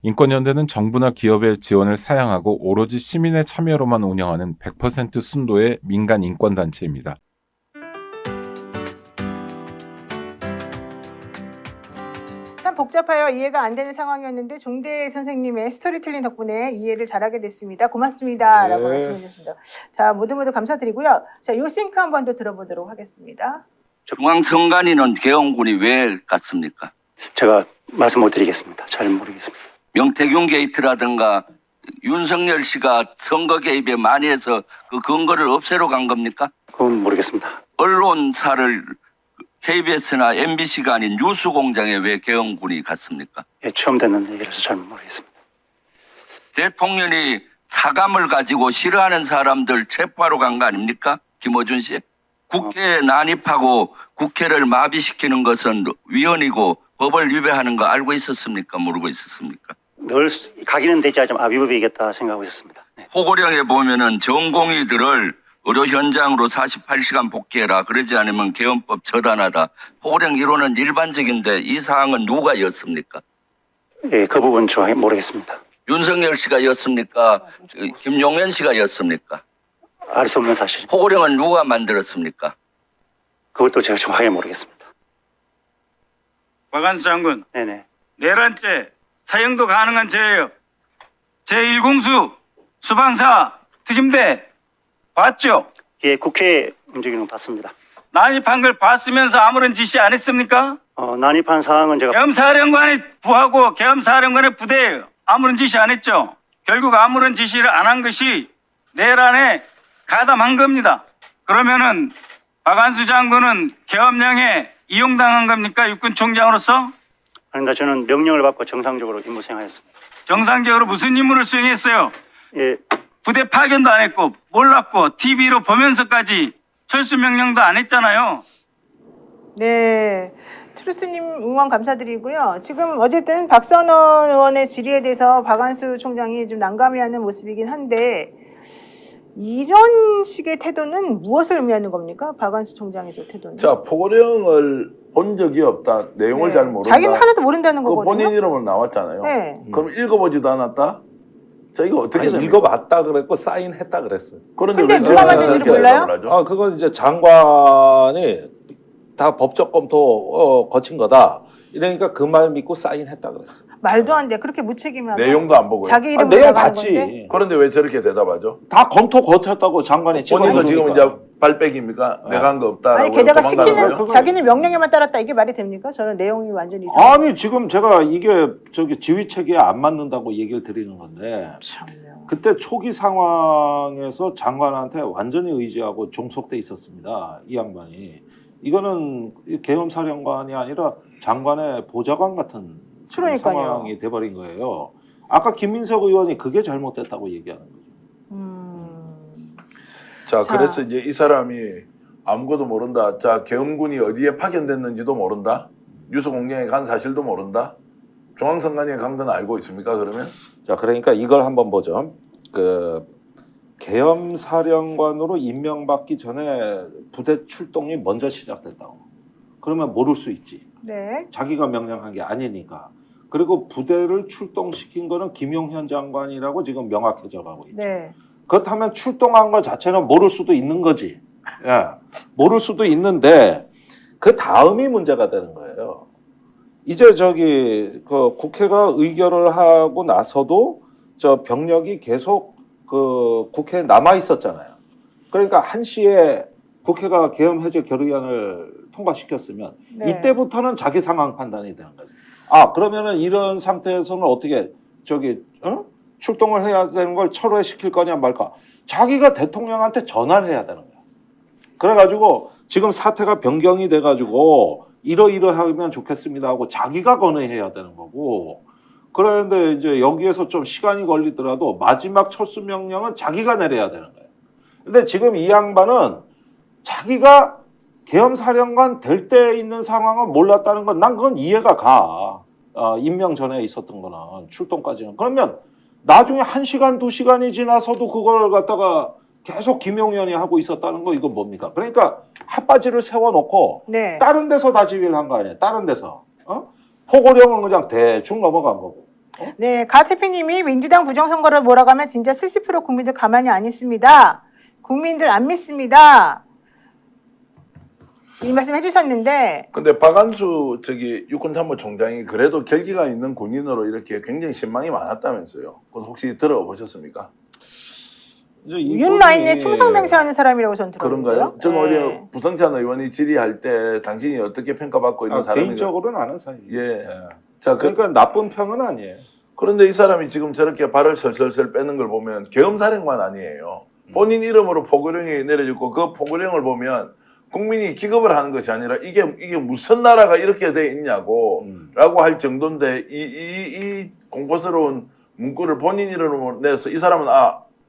인권연대는 정부나 기업의 지원을 사양하고 오로지 시민의 참여로만 운영하는 100% 순도의 민간 인권단체입니다. 참 복잡하여 이해가 안 되는 상황이었는데 종대 선생님의 스토리텔링 덕분에 이해를 잘하게 됐습니다. 고맙습니다. 라고 말씀해 주셨습니다. 자, 모두 감사드리고요. 자, 요싱크 한번 더 들어보도록 하겠습니다. 중앙선관위는 계엄군이 왜 갔습니까? 제가 말씀 못 드리겠습니다. 잘 모르겠습니다. 명태균 게이트라든가 윤석열 씨가 선거 개입에 많이 해서 그 근거를 없애러 간 겁니까? 그건 모르겠습니다. 언론사를 KBS나 MBC가 아닌 뉴스공장에 왜 계엄군이 갔습니까? 예, 처음 듣는 얘기라서 잘 모르겠습니다. 대통령이 사감을 가지고 싫어하는 사람들 체포하러 간 거 아닙니까? 김어준 씨? 국회에 난입하고 국회를 마비시키는 것은 위헌이고 법을 위배하는 거 알고 있었습니까? 모르고 있었습니까? 늘 가기는 되지 않지만 아비법이겠다 생각하고 있었습니다. 네. 호고령에 보면은 전공의들을 의료 현장으로 48시간 복귀해라. 그러지 않으면 계엄법 처단하다. 호고령 1호는 일반적인데 이 사항은 누가 였습니까? 예, 그 부분 정확히 모르겠습니다. 윤석열 씨가 였습니까? 김용현 씨가 였습니까? 알 수 없는 사실. 호고령은 누가 만들었습니까? 그것도 제가 정확하게 모르겠습니다. 박한수 장군, 네네. 내란죄 사형도 가능한 죄예요. 제1공수 수방사 특임대 봤죠? 예, 국회 움직이는 거 봤습니다. 난입한 걸 봤으면서 아무런 지시 안 했습니까? 난입한 사항은 제가 계엄사령관의 부하고 계엄사령관의 부대예요. 아무런 지시 안 했죠. 결국 아무런 지시를 안 한 것이 내란에 가담한 겁니다. 그러면은 박한수 장군은 계엄령에 이용당한 겁니까? 육군총장으로서? 아닙니다. 저는 명령을 받고 정상적으로 임무 수행하였습니다. 정상적으로 무슨 임무를 수행했어요? 예, 부대 파견도 안 했고 몰랐고 TV로 보면서까지 철수 명령도 안 했잖아요. 네. 트루스님 응원 감사드리고요. 지금 어쨌든 박선원 의원의 질의에 대해서 박한수 총장이 좀 난감해하는 모습이긴 한데 이런 식의 태도는 무엇을 의미하는 겁니까? 박한수 총장의 저 태도는. 자, 포고령을 본 적이 없다. 내용을 네. 잘 모른다. 자기는 하나도 모른다는 그 거거든요. 본인 이름으로 나왔잖아요. 네. 그럼 읽어보지도 않았다? 자, 이거 어떻게 됩니까? 읽어봤다 그랬고 사인했다 그랬어요. 그런데 근데 왜 누가 만든지를 저렇게 몰라요? 대답을 하죠? 그건 이제 장관이 다 법적 검토 거친 거다. 이러니까 그 말 믿고 사인했다 그랬어요. 말도 안 돼. 그렇게 무책임하게. 내용도 안 보고요. 자기 이름으로 내용 나가는 봤지. 건데. 그런데 왜 저렇게 대답하죠? 다 검토 거쳤다고 장관이 본인도 지금 찍어놓으니까. 이제 발백입니까? 내가 한 거 없다라고 아니 게다가 도망가는 시키는 거예요? 자기는 명령에만 따랐다 이게 말이 됩니까? 저는 내용이 완전히 이상해요. 아니 지금 제가 이게 지휘 체계에 안 맞는다고 얘기를 드리는 건데 참요. 그때 초기 상황에서 장관한테 완전히 의지하고 종속돼 있었습니다. 이 양반이. 이거는 계엄 사령관이 아니라 장관의 보좌관 같은 지금 그러니까요. 상황이 돼버린 거예요. 아까 김민석 의원이 그게 잘못됐다고 얘기하는 거죠. 자, 자. 그래서 이제 이 사람이 아무것도 모른다. 자, 계엄군이 어디에 파견됐는지도 모른다. 뉴스공장에 간 사실도 모른다. 중앙선관위에 간 건 알고 있습니까? 그러면? 자, 그러니까 이걸 한번 보죠. 계엄 사령관으로 임명받기 전에 부대 출동이 먼저 시작됐다고. 그러면 모를 수 있지. 네. 자기가 명령한 게 아니니까. 그리고 부대를 출동시킨 거는 김용현 장관이라고 지금 명확해져 가고 있죠. 네. 그렇다면 출동한 것 자체는 모를 수도 있는 거지. 예. 모를 수도 있는데 그 다음이 문제가 되는 거예요. 이제 그 국회가 의결을 하고 나서도 저 병력이 계속 그 국회에 남아 있었잖아요. 그러니까 1시에 국회가 계엄 해제 결의안을 통과시켰으면 네. 이때부터는 자기 상황 판단이 되는 거죠. 그러면은 이런 상태에서는 어떻게 출동을 해야 되는 걸 철회시킬 거냐 말까? 자기가 대통령한테 전화를 해야 되는 거야. 그래가지고 지금 사태가 변경이 돼가지고 이러이러하면 좋겠습니다 하고 자기가 건의해야 되는 거고. 그런데 이제 여기에서 좀 시간이 걸리더라도 마지막 철수 명령은 자기가 내려야 되는 거예요. 근데 지금 이 양반은 자기가 계엄 사령관 될 때 있는 상황은 몰랐다는 건 난 그건 이해가 가. 임명 전에 있었던 거는 출동까지는. 그러면 나중에 1시간, 2시간이 지나서도 그걸 갖다가 계속 김용현이 하고 있었다는 거 이건 뭡니까? 그러니까 핫바지를 세워놓고 네. 다른 데서 다 지휘를 한 거 아니에요. 다른 데서. 포고령은 그냥 대충 넘어간 거고. 네, 가 대표님이 민주당 부정선거를 몰아가면 진짜 70% 국민들 가만히 안 있습니다. 국민들 안 믿습니다. 이 말씀 해주셨는데, 근데 박한수 육군참모총장이 그래도 결기가 있는 군인으로 이렇게 굉장히 신망이 많았다면서요. 그거 혹시 들어보셨습니까? 윤라인에 충성 맹세하는 사람이라고 전 들었는데요. 그런가요? 저는 네. 오히려 부성찬 의원이 질의할 때 당신이 어떻게 평가받고 있는 사람인가. 개인적으로는 아는 사이. 예. 자, 그러니까 나쁜 평은 아니에요. 그런데 이 사람이 지금 저렇게 발을 설설설 빼는 걸 보면 계엄사령관 아니에요. 본인 이름으로 포고령이 내려졌고 그 포고령을 보면 국민이 기겁을 하는 것이 아니라 이게 무슨 나라가 이렇게 돼 있냐고 라고 할 정도인데 이 공포스러운 문구를 본인 이름으로 내서 이 사람은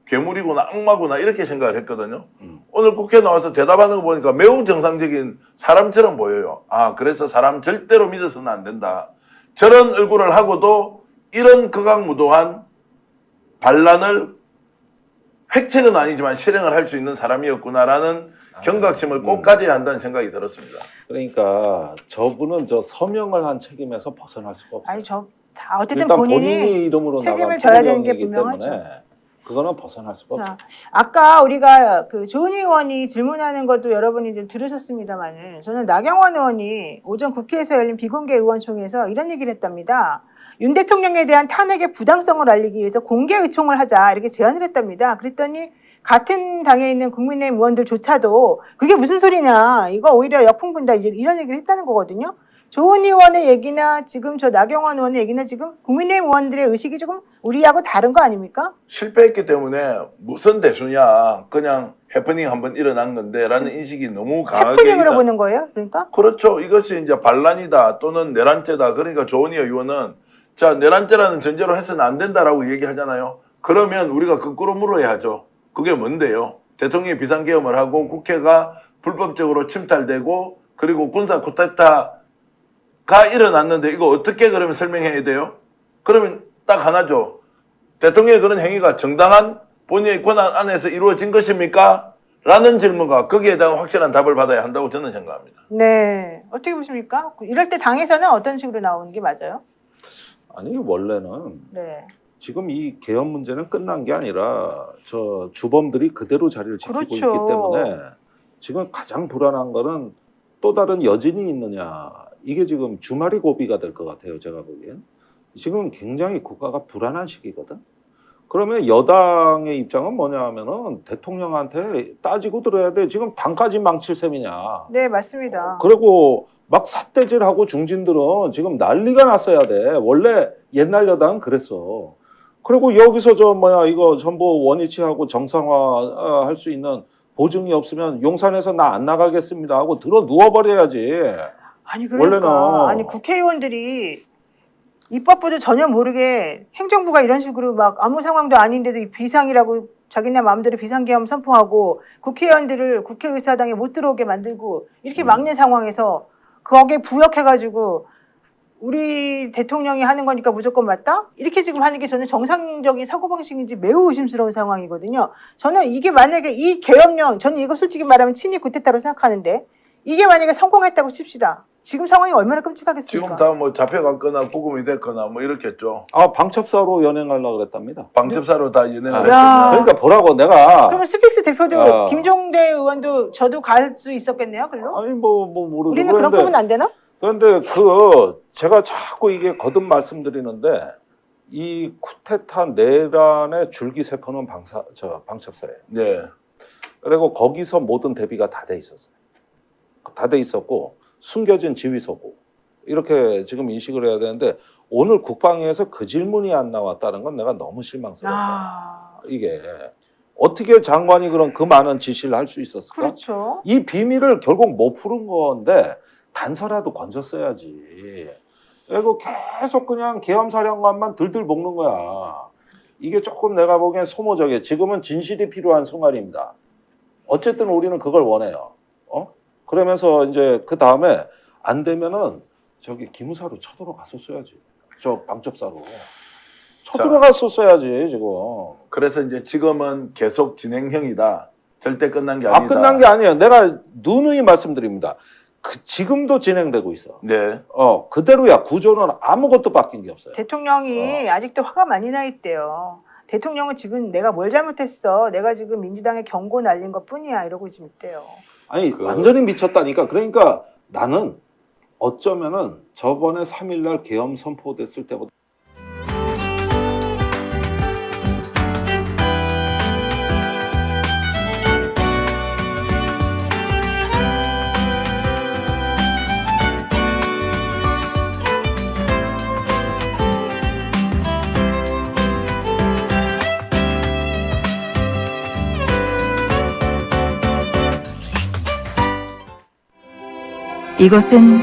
괴물이구나 악마구나 이렇게 생각을 했거든요. 오늘 국회에 나와서 대답하는 거 보니까 매우 정상적인 사람처럼 보여요. 그래서 사람 절대로 믿어서는 안 된다. 저런 얼굴을 하고도 이런 극악무도한 반란을 획책은 아니지만 실행을 할 수 있는 사람이었구나라는 경각심을 꼭 가져야 한다는 생각이 들었습니다. 그러니까 저분은 저 서명을 한 책임에서 벗어날 수가 없어요. 아니, 다 어쨌든 일단 본인이 이름으로 책임을 나간 져야 되는 게 포고령이기 분명하죠. 때문에 그거는 벗어날 수가 없어요. 자, 아까 우리가 그 조은희 의원이 질문하는 것도 여러분이 좀 들으셨습니다만은 저는 나경원 의원이 오전 국회에서 열린 비공개 의원총회에서 이런 얘기를 했답니다. 윤 대통령에 대한 탄핵의 부당성을 알리기 위해서 공개 의총을 하자 이렇게 제안을 했답니다. 그랬더니 같은 당에 있는 국민의힘 의원들조차도 그게 무슨 소리냐, 이거 오히려 역풍분다, 이제 이런 얘기를 했다는 거거든요. 조은희 의원의 얘기나 지금 저 나경원 의원의 얘기나 지금 국민의힘 의원들의 의식이 조금 우리하고 다른 거 아닙니까? 실패했기 때문에 무슨 대수냐, 그냥 해프닝 한번 일어난 건데 라는 인식이 너무 강하게 해프닝으로 보는 거예요? 그러니까? 그렇죠. 이것이 이제 반란이다 또는 내란죄다. 그러니까 조은희 의원은 자, 내란죄라는 전제로 해서는 안 된다라고 얘기하잖아요. 그러면 우리가 거꾸로 물어야죠. 그게 뭔데요? 대통령이 비상계엄을 하고 국회가 불법적으로 침탈되고 그리고 군사 쿠데타가 일어났는데 이거 어떻게 그러면 설명해야 돼요? 그러면 딱 하나죠. 대통령의 그런 행위가 정당한 본인의 권한 안에서 이루어진 것입니까? 라는 질문과 거기에 대한 확실한 답을 받아야 한다고 저는 생각합니다. 네. 어떻게 보십니까? 이럴 때 당에서는 어떤 식으로 나오는 게 맞아요? 아니 원래는 네. 지금 이 계엄 문제는 끝난 게 아니라 저 주범들이 그대로 자리를 지키고 그렇죠. 있기 때문에 지금 가장 불안한 거는 또 다른 여진이 있느냐. 이게 지금 주말이 고비가 될 것 같아요. 제가 보기엔. 지금 굉장히 국가가 불안한 시기거든. 그러면 여당의 입장은 뭐냐 하면은 대통령한테 따지고 들어야 돼. 지금 당까지 망칠 셈이냐. 네, 맞습니다. 그리고 막 삿대질하고 중진들은 지금 난리가 났어야 돼. 원래 옛날 여당은 그랬어. 그리고 여기서 이거 전부 원위치하고 정상화 할 수 있는 보증이 없으면 용산에서 나 안 나가겠습니다 하고 들어 누워버려야지. 아니, 그러니까. 원래는. 아니, 국회의원들이 입법부도 전혀 모르게 행정부가 이런 식으로 막 아무 상황도 아닌데도 비상이라고 자기네 마음대로 비상계엄 선포하고 국회의원들을 국회의사당에 못 들어오게 만들고 이렇게 막는 상황에서 거기에 부역해가지고 우리 대통령이 하는 거니까 무조건 맞다? 이렇게 지금 하는 게 저는 정상적인 사고방식인지 매우 의심스러운 상황이거든요. 저는 이게 만약에 이 계엄령, 저는 이거 솔직히 말하면 친위 쿠데타로 생각하는데 이게 만약에 성공했다고 칩시다. 지금 상황이 얼마나 끔찍하겠습니까? 지금 다 뭐 잡혀갔거나 구금이 됐거나 뭐 이렇겠죠. 방첩사로 연행하려고 그랬답니다. 방첩사로 다 연행을 야. 했으면 그러니까 보라고 내가. 그러면 스픽스 대표도 야. 김종대 의원도 저도 갈 수 있었겠네요, 글로? 아니 모르죠. 우리는 그런 부분 안 되나? 그런데 제가 자꾸 이게 거듭 말씀드리는데 이 쿠데타 내란의 줄기세포는 방첩사예요. 네. 그리고 거기서 모든 대비가 다 돼 있었어요. 다 돼 있었고 숨겨진 지휘소고 이렇게 지금 인식을 해야 되는데 오늘 국방위에서 그 질문이 안 나왔다는 건 내가 너무 실망스럽다. 이게 어떻게 장관이 그런 그 많은 지시를 할 수 있었을까? 그렇죠. 이 비밀을 결국 못 푸는 건데 단서라도 건졌어야지. 그리고 계속 그냥 계엄사령관만 들들 볶는 거야. 이게 조금 내가 보기엔 소모적이에요. 지금은 진실이 필요한 순간입니다. 어쨌든 우리는 그걸 원해요. 그러면서 이제 그 다음에 안 되면은 기무사로 쳐들어갔었어야지. 저 방첩사로. 쳐들어갔었어야지 지금. 그래서 이제 지금은 계속 진행형이다. 절대 끝난 게 아니다. 끝난 게 아니에요. 내가 누누이 말씀드립니다. 지금도 진행되고 있어. 네. 그대로야. 구조는 아무것도 바뀐 게 없어요. 대통령이 아직도 화가 많이 나 있대요. 대통령은 지금 내가 뭘 잘못했어? 내가 지금 민주당에 경고 날린 것 뿐이야. 이러고 지금 있대요. 아니 완전히 미쳤다니까. 그러니까 나는 어쩌면은 저번에 3일날 계엄 선포됐을 때보다 이곳은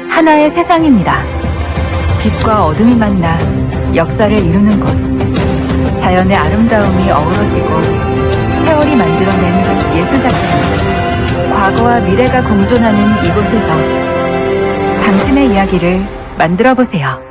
하나의 세상입니다. 빛과 어둠이 만나 역사를 이루는 곳. 자연의 아름다움이 어우러지고 세월이 만들어낸 예술작품. 과거와 미래가 공존하는 이곳에서 당신의 이야기를 만들어 보세요.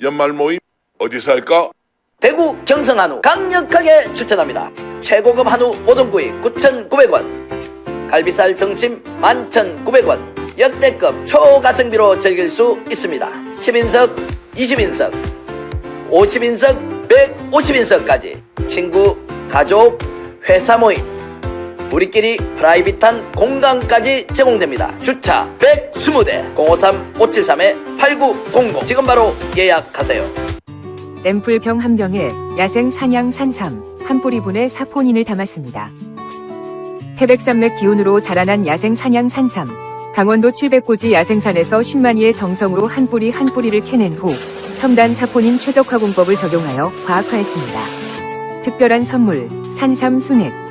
연말 모임 어디서 할까? 대구 경성 한우 강력하게 추천합니다. 최고급 한우 모듬구이 9,900원, 갈비살 등심 11,900원, 역대급 초가성비로 즐길 수 있습니다. 10인석, 20인석, 50인석, 150인석까지 친구, 가족, 회사 모임, 우리끼리 프라이빗한 공간까지 제공됩니다. 주차 120대 053-573-8900 지금 바로 예약하세요. 앰플병 한 병에 야생 산양 산삼 한 뿌리분의 사포닌을 담았습니다. 태백산맥 기운으로 자라난 야생 산양 산삼. 강원도 700고지 야생산에서 10만이의 정성으로 한 뿌리 한 뿌리를 캐낸 후 첨단 사포닌 최적화 공법을 적용하여 과학화했습니다. 특별한 선물 산삼 순액.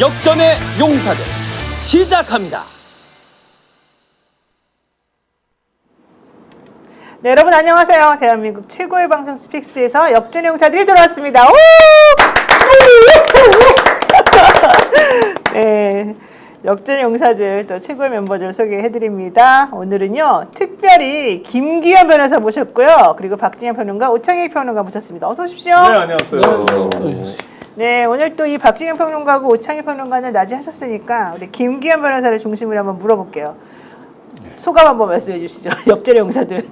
역전의 용사들 시작합니다. 네, 여러분 안녕하세요. 대한민국 최고의 방송 스픽스에서 역전의 용사들이 돌아왔습니다. 오! 네, 역전의 용사들 또 최고의 멤버들 소개해드립니다. 오늘은요 특별히 김기현 변호사 모셨고요. 그리고 박진영 평론가, 오창익 평론가 모셨습니다. 어서 오십시오. 네, 안녕하세요. 네, 오늘 또 이 박진영 평론가하고 오창익 평론가는 낮에 하셨으니까 우리 김기현 변호사를 중심으로 한번 물어볼게요. 소감 한번 말씀해 주시죠. 역전의 용사들.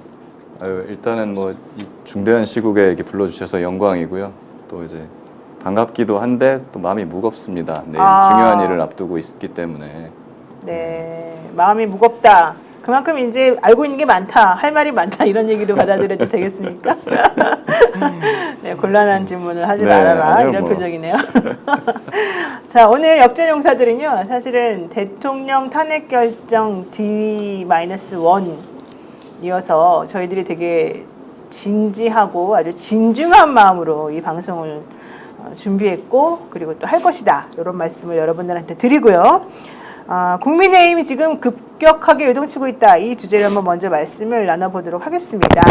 일단은 뭐 이 중대한 시국에 이렇게 불러주셔서 영광이고요. 또 이제 반갑기도 한데 또 마음이 무겁습니다. 내일 중요한 일을 앞두고 있기 때문에. 네, 마음이 무겁다. 그만큼 이제 알고 있는 게 많다, 할 말이 많다 이런 얘기로 받아들여도 되겠습니까? 네, 곤란한 질문을 하지 말아라 이런 표정이네요. 자, 오늘 역전 용사들은요, 사실은 대통령 탄핵 결정 D-1 이어서 저희들이 되게 진지하고 아주 진중한 마음으로 이 방송을 준비했고 그리고 또 할 것이다 이런 말씀을 여러분들한테 드리고요. 국민의힘이 지금 급격하게 요동치고 있다. 이 주제를 한번 먼저 말씀을 나눠보도록 하겠습니다.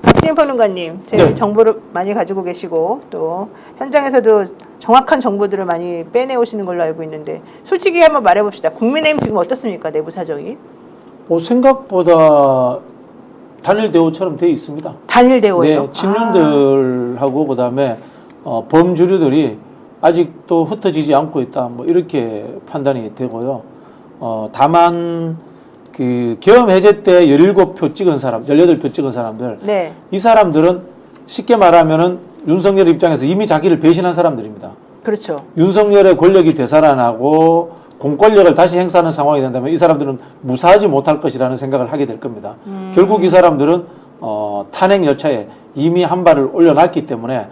박진영 평론가님, 제일 정보를 많이 가지고 계시고 또 현장에서도 정확한 정보들을 많이 빼내오시는 걸로 알고 있는데 솔직히 한번 말해봅시다. 국민의힘 지금 어떻습니까? 내부 사정이? 생각보다 단일 대우처럼 돼 있습니다. 단일 대우예요? 네, 친윤들하고 그다음에 범주류들이 아직도 흩어지지 않고 있다. 뭐 이렇게 판단이 되고요. 다만 그 계엄 해제 때 17표 찍은 사람, 18표 찍은 사람들, 네. 이 사람들은 쉽게 말하면은 윤석열 입장에서 이미 자기를 배신한 사람들입니다. 그렇죠. 윤석열의 권력이 되살아나고 공권력을 다시 행사하는 상황이 된다면 이 사람들은 무사하지 못할 것이라는 생각을 하게 될 겁니다. 결국 이 사람들은 탄핵 열차에 이미 한 발을 올려놨기 때문에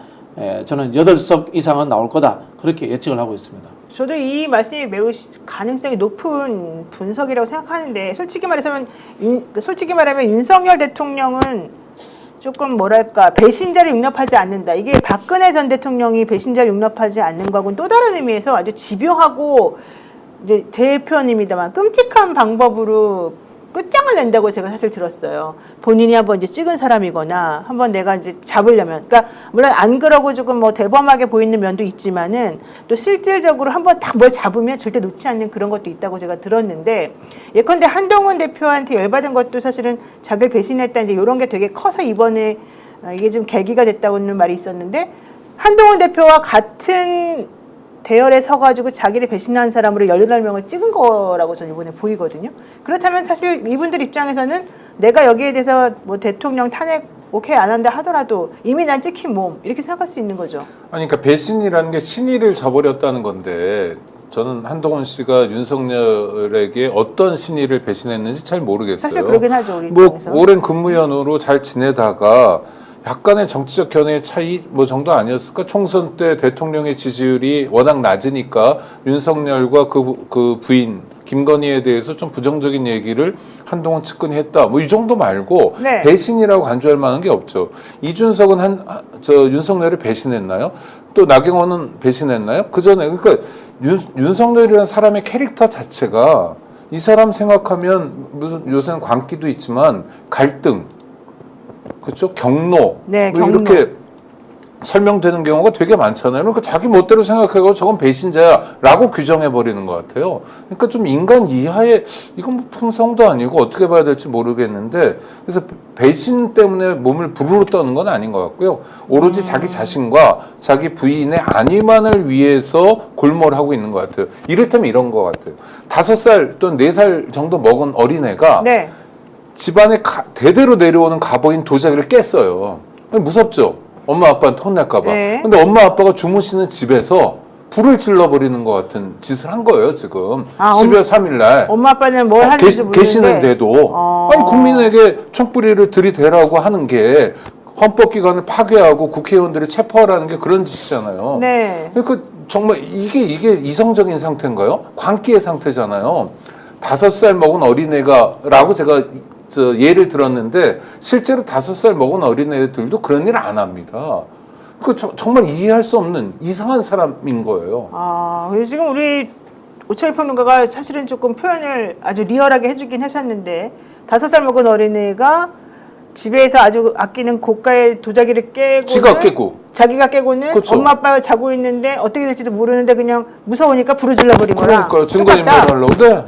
저는 8석 이상은 나올 거다 그렇게 예측을 하고 있습니다. 저도 이 말씀이 매우 가능성이 높은 분석이라고 생각하는데 솔직히 말하면 윤석열 대통령은 조금 뭐랄까 배신자를 용납하지 않는다. 이게 박근혜 전 대통령이 배신자를 용납하지 않는 거하고는 또 다른 의미에서 아주 집요하고 이제 제 표현입니다만 끔찍한 방법으로 끝장을 낸다고 제가 사실 들었어요. 본인이 한번 이제 찍은 사람이거나 한번 내가 이제 잡으려면, 그러니까 물론 안 그러고 조금 뭐 대범하게 보이는 면도 있지만은 또 실질적으로 한번 딱 뭘 잡으면 절대 놓지 않는 그런 것도 있다고 제가 들었는데, 예컨대 한동훈 대표한테 열받은 것도 사실은 자기를 배신했다 이제 이런 게 되게 커서 이번에 이게 좀 계기가 됐다고는 말이 있었는데, 한동훈 대표와 같은 대열에 서가지고 자기를 배신한 사람으로 18명을 찍은 거라고 저는 이번에 보이거든요. 그렇다면 사실 이분들 입장에서는 내가 여기에 대해서 뭐 대통령 탄핵 오케이 안 한다 하더라도 이미 난 찍힌 몸 이렇게 생각할 수 있는 거죠. 아니, 그러니까 배신이라는 게 신의를 저버렸다는 건데 저는 한동훈 씨가 윤석열에게 어떤 신의를 배신했는지 잘 모르겠어요. 사실 그러긴 하죠, 우리 뭐 입장에서. 오랜 근무연으로 잘 지내다가 약간의 정치적 견해의 차이 뭐 정도 아니었을까? 총선 때 대통령의 지지율이 워낙 낮으니까 윤석열과 그 부인 김건희에 대해서 좀 부정적인 얘기를 한동훈 측근이 했다. 뭐 이 정도 말고 네. 배신이라고 간주할 만한 게 없죠. 이준석은 윤석열을 배신했나요? 또 나경원은 배신했나요? 그 전에 그러니까 윤석열이라는 사람의 캐릭터 자체가 이 사람 생각하면 무슨 요새는 광기도 있지만 갈등, 그렇죠? 경로, 네, 뭐 경로. 이렇게 설명되는 경우가 되게 많잖아요. 그러니까 자기 멋대로 생각하고 저건 배신자야라고 규정해 버리는 것 같아요. 그러니까 좀 인간 이하의 이건 뭐 품성도 아니고 어떻게 봐야 될지 모르겠는데, 그래서 배신 때문에 몸을 부르르 떠는 건 아닌 것 같고요. 오로지 자기 자신과 자기 부인의 안위만을 위해서 골몰하고 있는 것 같아요. 이를테면 이런 것 같아요. 5살 또는 4살 정도 먹은 어린애가 네. 집안에 대대로 내려오는 가보인 도자기를 깼어요. 무섭죠? 엄마 아빠한테 혼날까 봐. 네. 근데 엄마 아빠가 주무시는 집에서 불을 질러버리는 것 같은 짓을 한 거예요, 지금. 12월 3일 날. 엄마 아빠는 뭘 하는지 모르는데 계시는데도. 아니, 국민에게 총뿌리를 들이대라고 하는 게 헌법기관을 파괴하고 국회의원들을 체포하라는 게 그런 짓이잖아요. 네. 그러니까 정말 이게 이성적인 상태인가요? 광기의 상태잖아요. 5살 먹은 어린애가라고 제가 예를 들었는데 실제로 5살 먹은 어린애들도 그런 일을 안 합니다. 그 정말 이해할 수 없는 이상한 사람인 거예요. 그래서 지금 우리 오철 평론가가 사실은 조금 표현을 아주 리얼하게 해주긴 하셨는데, 5살 먹은 어린애가 집에서 아주 아끼는 고가의 도자기를 깨고 자기가 깨고는 그렇죠. 엄마 아빠가 자고 있는데 어떻게 될지도 모르는데 그냥 무서우니까 불을 질러버린 거라. 그러니까요. 증거인멸하려고. 네.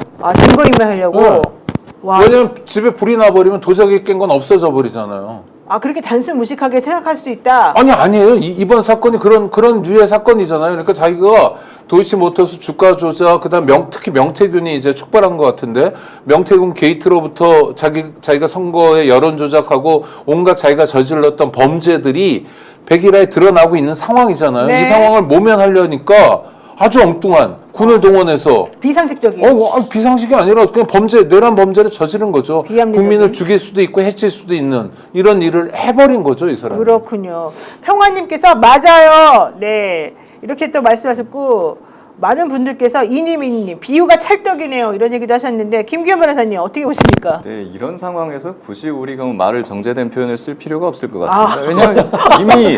증거인멸하려고. 와. 왜냐면 집에 불이 나버리면 도자기 깬 건 없어져 버리잖아요. 그렇게 단순 무식하게 생각할 수 있다. 아니에요. 이번 사건이 그런 류의 사건이잖아요. 그러니까 자기가 도이치모터스 주가 조작, 그다음 특히 명태균이 이제 촉발한 것 같은데, 명태균 게이트로부터 자기가 선거에 여론 조작하고 온갖 자기가 저질렀던 범죄들이 백일화에 드러나고 있는 상황이잖아요. 네. 이 상황을 모면하려니까 아주 엉뚱한 군을 동원해서 비상식적인. 비상식이 아니라 그냥 내란 범죄를 저지른 거죠. 비합리적인. 국민을 죽일 수도 있고 해칠 수도 있는 이런 일을 해버린 거죠, 이 사람. 그렇군요. 평화님께서 맞아요. 네, 이렇게 또 말씀하셨고, 많은 분들께서 이님 비유가 찰떡이네요 이런 얘기도 하셨는데, 김기현 변호사님 어떻게 보십니까? 네, 이런 상황에서 굳이 우리가 말을 정제된 표현을 쓸 필요가 없을 것 같습니다. 왜냐하면 이미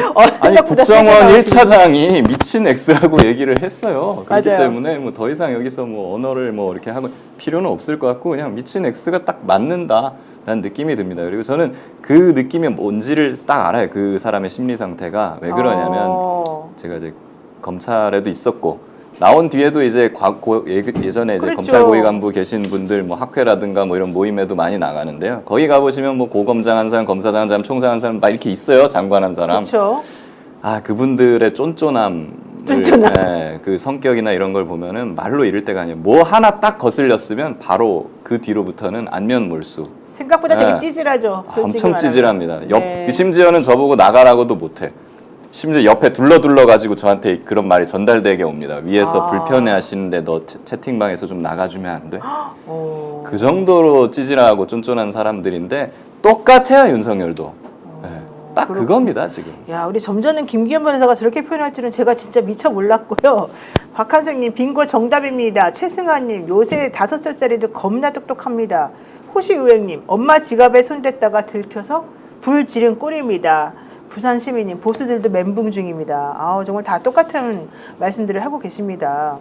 국정원 1차장이 미친 X라고 얘기를 했어요. 그렇기 맞아요. 때문에 뭐 더 이상 여기서 뭐 언어를 뭐 이렇게 하고 필요는 없을 것 같고, 그냥 미친 X가 딱 맞는다라는 느낌이 듭니다. 그리고 저는 그 느낌이 뭔지를 딱 알아요. 그 사람의 심리 상태가 왜 그러냐면 제가 이제 검찰에도 있었고, 나온 뒤에도 이제 예전에 이제 그렇죠. 검찰 고위 간부 계신 분들 뭐 학회라든가 뭐 이런 모임에도 많이 나가는데요. 거기 가보시면 뭐 고검장 한 사람, 검사장 한 사람, 총장 한 사람 막 이렇게 있어요. 장관 한 사람. 그렇죠. 그분들의 쫀쫀함. 네, 그 성격이나 이런 걸 보면은 말로 이를 때가 아니에요. 뭐 하나 딱 거슬렸으면 바로 그 뒤로부터는 안면몰수. 생각보다 되게 찌질하죠. 엄청 찌질합니다. 네. 심지어는 저보고 나가라고도 못해. 심지어 옆에 둘러 가지고 저한테 그런 말이 전달되게 옵니다. 위에서 불편해 하시는데 너 채팅방에서 좀 나가주면 안 돼? 그 정도로 찌질하고 쫀쫀한 사람들인데 똑같아요, 윤석열도. 네. 딱 그겁니다, 지금. 야, 우리 점잖은 김기현 변호사가 저렇게 표현할 줄은 제가 진짜 미처 몰랐고요. 박한승님, 빙고 정답입니다. 최승아님, 요새 5살짜리도 겁나 똑똑합니다. 호시의행님, 엄마 지갑에 손댔다가 들켜서 불 지른 꼴입니다. 부산 시민님, 보수들도 멘붕 중입니다. 정말 다 똑같은 말씀들을 하고 계십니다.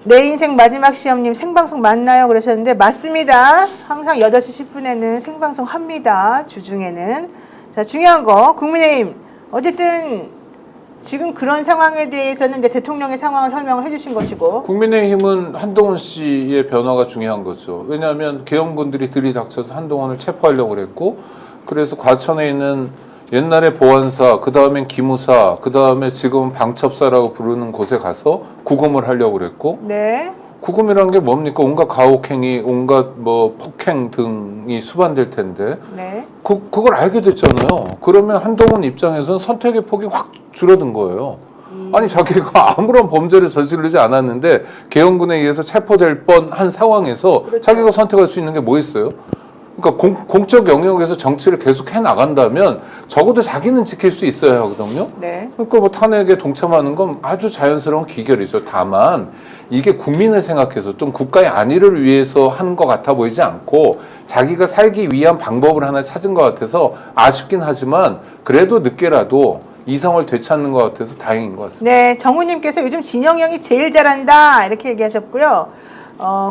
내 인생 마지막 시험님 생방송 맞나요? 그러셨는데 맞습니다. 항상 8시 10분에는 생방송 합니다. 주중에는. 자, 중요한 거 국민의힘 어쨌든 지금 그런 상황에 대해서는 이제 대통령의 상황을 설명을 해주신 것이고 국민의힘은 한동훈 씨의 변화가 중요한 거죠. 왜냐하면 계엄군들이 들이닥쳐서 한동훈을 체포하려고 그랬고 그래서 과천에 있는 옛날에 보안사, 그 다음엔 기무사, 그 다음에 지금 방첩사라고 부르는 곳에 가서 구금을 하려고 그랬고 네. 구금이라는 게 뭡니까? 온갖 가혹행위, 온갖 뭐 폭행 등이 수반될 텐데 네. 그걸 알게 됐잖아요. 그러면 한동훈 입장에서는 선택의 폭이 확 줄어든 거예요. 아니 자기가 아무런 범죄를 저지르지 않았는데 계엄군에 의해서 체포될 뻔한 상황에서 그렇죠. 자기가 선택할 수 있는 게 뭐 있어요? 그러니까 공적 영역에서 정치를 계속 해 나간다면 적어도 자기는 지킬 수 있어야 하거든요. 네. 그러니까 뭐 탄핵에 동참하는 건 아주 자연스러운 기결이죠. 다만 이게 국민을 생각해서 좀 국가의 안위를 위해서 하는 것 같아 보이지 않고 자기가 살기 위한 방법을 하나 찾은 것 같아서 아쉽긴 하지만 그래도 늦게라도 이성을 되찾는 것 같아서 다행인 것 같습니다. 네, 정우님께서 요즘 진영형이 제일 잘한다 이렇게 얘기하셨고요.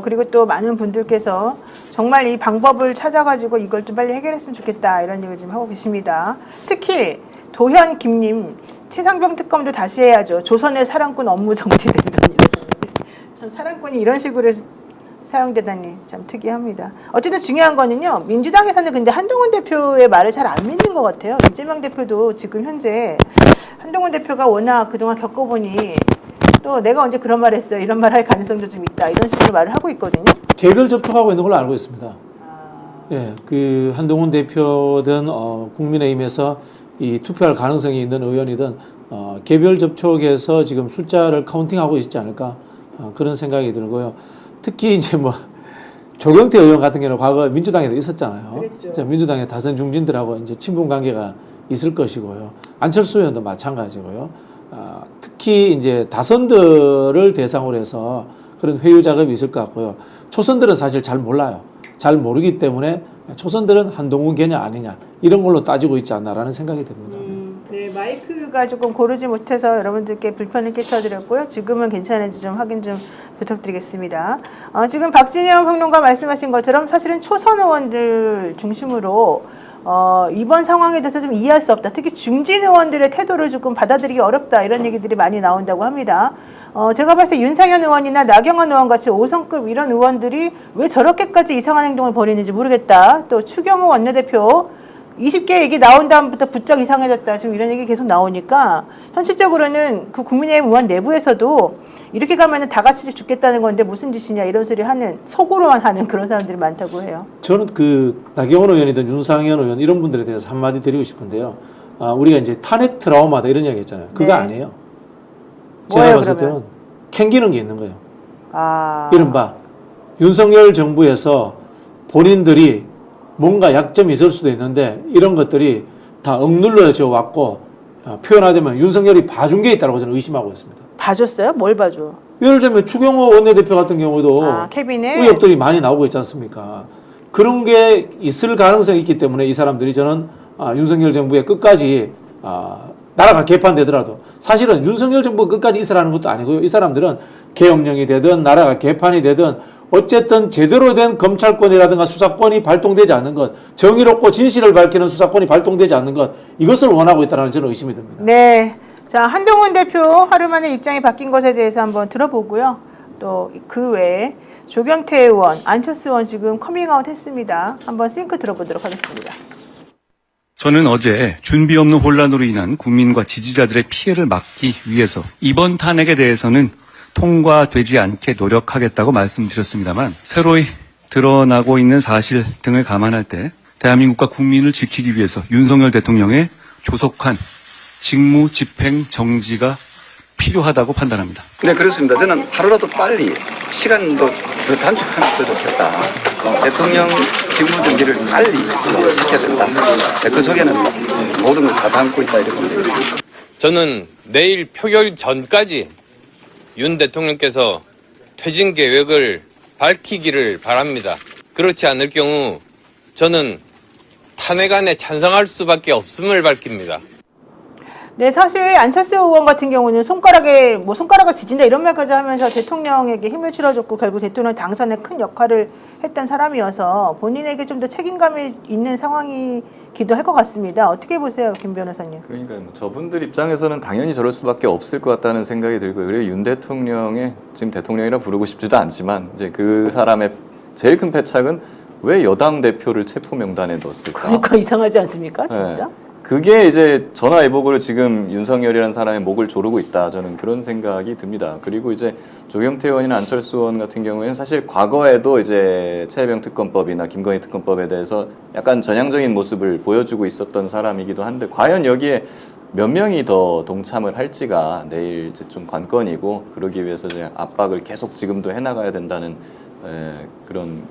그리고 또 많은 분들께서 정말 이 방법을 찾아가지고 이걸 좀 빨리 해결했으면 좋겠다 이런 얘기 좀 하고 계십니다. 특히 도현 김님 최상병 특검도 다시 해야죠. 조선의 사랑꾼 업무 정지되면 이러셨는데 참 사랑꾼이 이런 식으로 사용되다니 참 특이합니다. 어쨌든 중요한 거는요. 민주당에서는 근데 한동훈 대표의 말을 잘 안 믿는 것 같아요. 이재명 대표도 지금 현재 한동훈 대표가 워낙 그동안 겪어보니 또 내가 언제 그런 말 했어요. 이런 말 할 가능성도 좀 있다. 이런 식으로 말을 하고 있거든요. 개별 접촉하고 있는 걸로 알고 있습니다. 예, 그 한동훈 대표든 국민의힘에서 이 투표할 가능성이 있는 의원이든 개별 접촉에서 지금 숫자를 카운팅하고 있지 않을까 그런 생각이 들고요. 특히 이제 뭐 조경태 의원 같은 경우는 과거 민주당에도 있었잖아요. 그랬죠. 민주당의 다선 중진들하고 이제 친분 관계가 있을 것이고요. 안철수 의원도 마찬가지고요. 특히 이제 다선들을 대상으로 해서 그런 회유 작업이 있을 것 같고요. 초선들은 사실 잘 몰라요. 잘 모르기 때문에 초선들은 한동훈 개냐 아니냐 이런 걸로 따지고 있지 않나라는 생각이 듭니다. 네, 마이크가 조금 고르지 못해서 여러분들께 불편을 끼쳐드렸고요. 지금은 괜찮은지 좀 확인 좀 부탁드리겠습니다. 지금 박진영 평론가 말씀하신 것처럼 사실은 초선 의원들 중심으로 이번 상황에 대해서 좀 이해할 수 없다. 특히 중진 의원들의 태도를 조금 받아들이기 어렵다. 이런 얘기들이 많이 나온다고 합니다. 제가 봤을 때 윤상현 의원이나 나경원 의원 같이 5성급 이런 의원들이 왜 저렇게까지 이상한 행동을 벌이는지 모르겠다. 또 추경호 원내대표 20개 얘기 나온 다음부터 부쩍 이상해졌다. 지금 이런 얘기 계속 나오니까 현실적으로는 그 국민의힘 의원 내부에서도 이렇게 가면은 다 같이 죽겠다는 건데 무슨 짓이냐 이런 소리 하는 속으로만 하는 그런 사람들이 많다고 해요. 저는 그 나경원 의원이든 윤상현 의원 이런 분들에 대해서 한마디 드리고 싶은데요. 우리가 이제 탄핵 트라우마다 이런 이야기 했잖아요. 그거 네. 아니에요. 제가 뭐예요, 봤을 그러면? 때는 캥기는 게 있는 거예요. 이른바 윤석열 정부에서 본인들이 뭔가 약점이 있을 수도 있는데 이런 것들이 다 억눌러져 왔고 표현하자면 윤석열이 봐준 게 있다고 저는 의심하고 있습니다. 봐줬어요? 뭘 봐줘? 예를 들면 추경호 원내대표 같은 경우도 캐비넷? 의혹들이 많이 나오고 있지 않습니까? 그런 게 있을 가능성이 있기 때문에 이 사람들이 저는 윤석열 정부에 끝까지 나라가 개판되더라도 사실은 윤석열 정부가 끝까지 있으라는 것도 아니고요. 이 사람들은 계엄령이 되든 나라가 개판이 되든 어쨌든 제대로 된 검찰권이라든가 수사권이 발동되지 않는 것, 정의롭고 진실을 밝히는 수사권이 발동되지 않는 것, 이것을 원하고 있다는 저는 의심이 듭니다. 네. 자, 한동훈 대표 하루 만에 입장이 바뀐 것에 대해서 한번 들어보고요. 또 그 외에 조경태 의원, 안철수 의원 지금 커밍아웃 했습니다. 한번 싱크 들어보도록 하겠습니다. 저는 어제 준비 없는 혼란으로 인한 국민과 지지자들의 피해를 막기 위해서 이번 탄핵에 대해서는 통과되지 않게 노력하겠다고 말씀드렸습니다만 새로이 드러나고 있는 사실 등을 감안할 때 대한민국과 국민을 지키기 위해서 윤석열 대통령의 조속한 직무 집행 정지가 필요하다고 판단합니다. 네, 그렇습니다. 저는 하루라도 빨리 시간도 더 단축하면 더 좋겠다. 대통령 직무 정지를 빨리 시켜야 된다. 그 속에는 모든 걸 다 담고 있다 이렇게 봅니다. 저는 내일 표결 전까지 윤 대통령께서 퇴진 계획을 밝히기를 바랍니다. 그렇지 않을 경우 저는 탄핵안에 찬성할 수밖에 없음을 밝힙니다. 네, 사실 안철수 의원 같은 경우는 손가락을 지진다 이런 말까지 하면서 대통령에게 힘을 실어줬고 결국 대통령 당선에 큰 역할을 했던 사람이어서 본인에게 좀 더 책임감이 있는 상황이기도 할 것 같습니다. 어떻게 보세요, 김 변호사님? 그러니까 뭐 저분들 입장에서는 당연히 저럴 수밖에 없을 것 같다는 생각이 들고요. 그리고 윤 대통령의 지금 대통령이라 부르고 싶지도 않지만 이제 그 사람의 제일 큰 패착은 왜 여당 대표를 체포 명단에 넣었을까? 그러니까 이상하지 않습니까, 진짜? 네. 그게 이제 전화위복으로 지금 윤석열이라는 사람의 목을 조르고 있다. 저는 그런 생각이 듭니다. 그리고 이제 조경태 의원이나 안철수 의원 같은 경우에는 사실 과거에도 이제 최혜병 특검법이나 김건희 특검법에 대해서 약간 전향적인 모습을 보여주고 있었던 사람이기도 한데 과연 여기에 몇 명이 더 동참을 할지가 내일 이제 좀 관건이고 그러기 위해서 이제 압박을 계속 지금도 해나가야 된다는 그런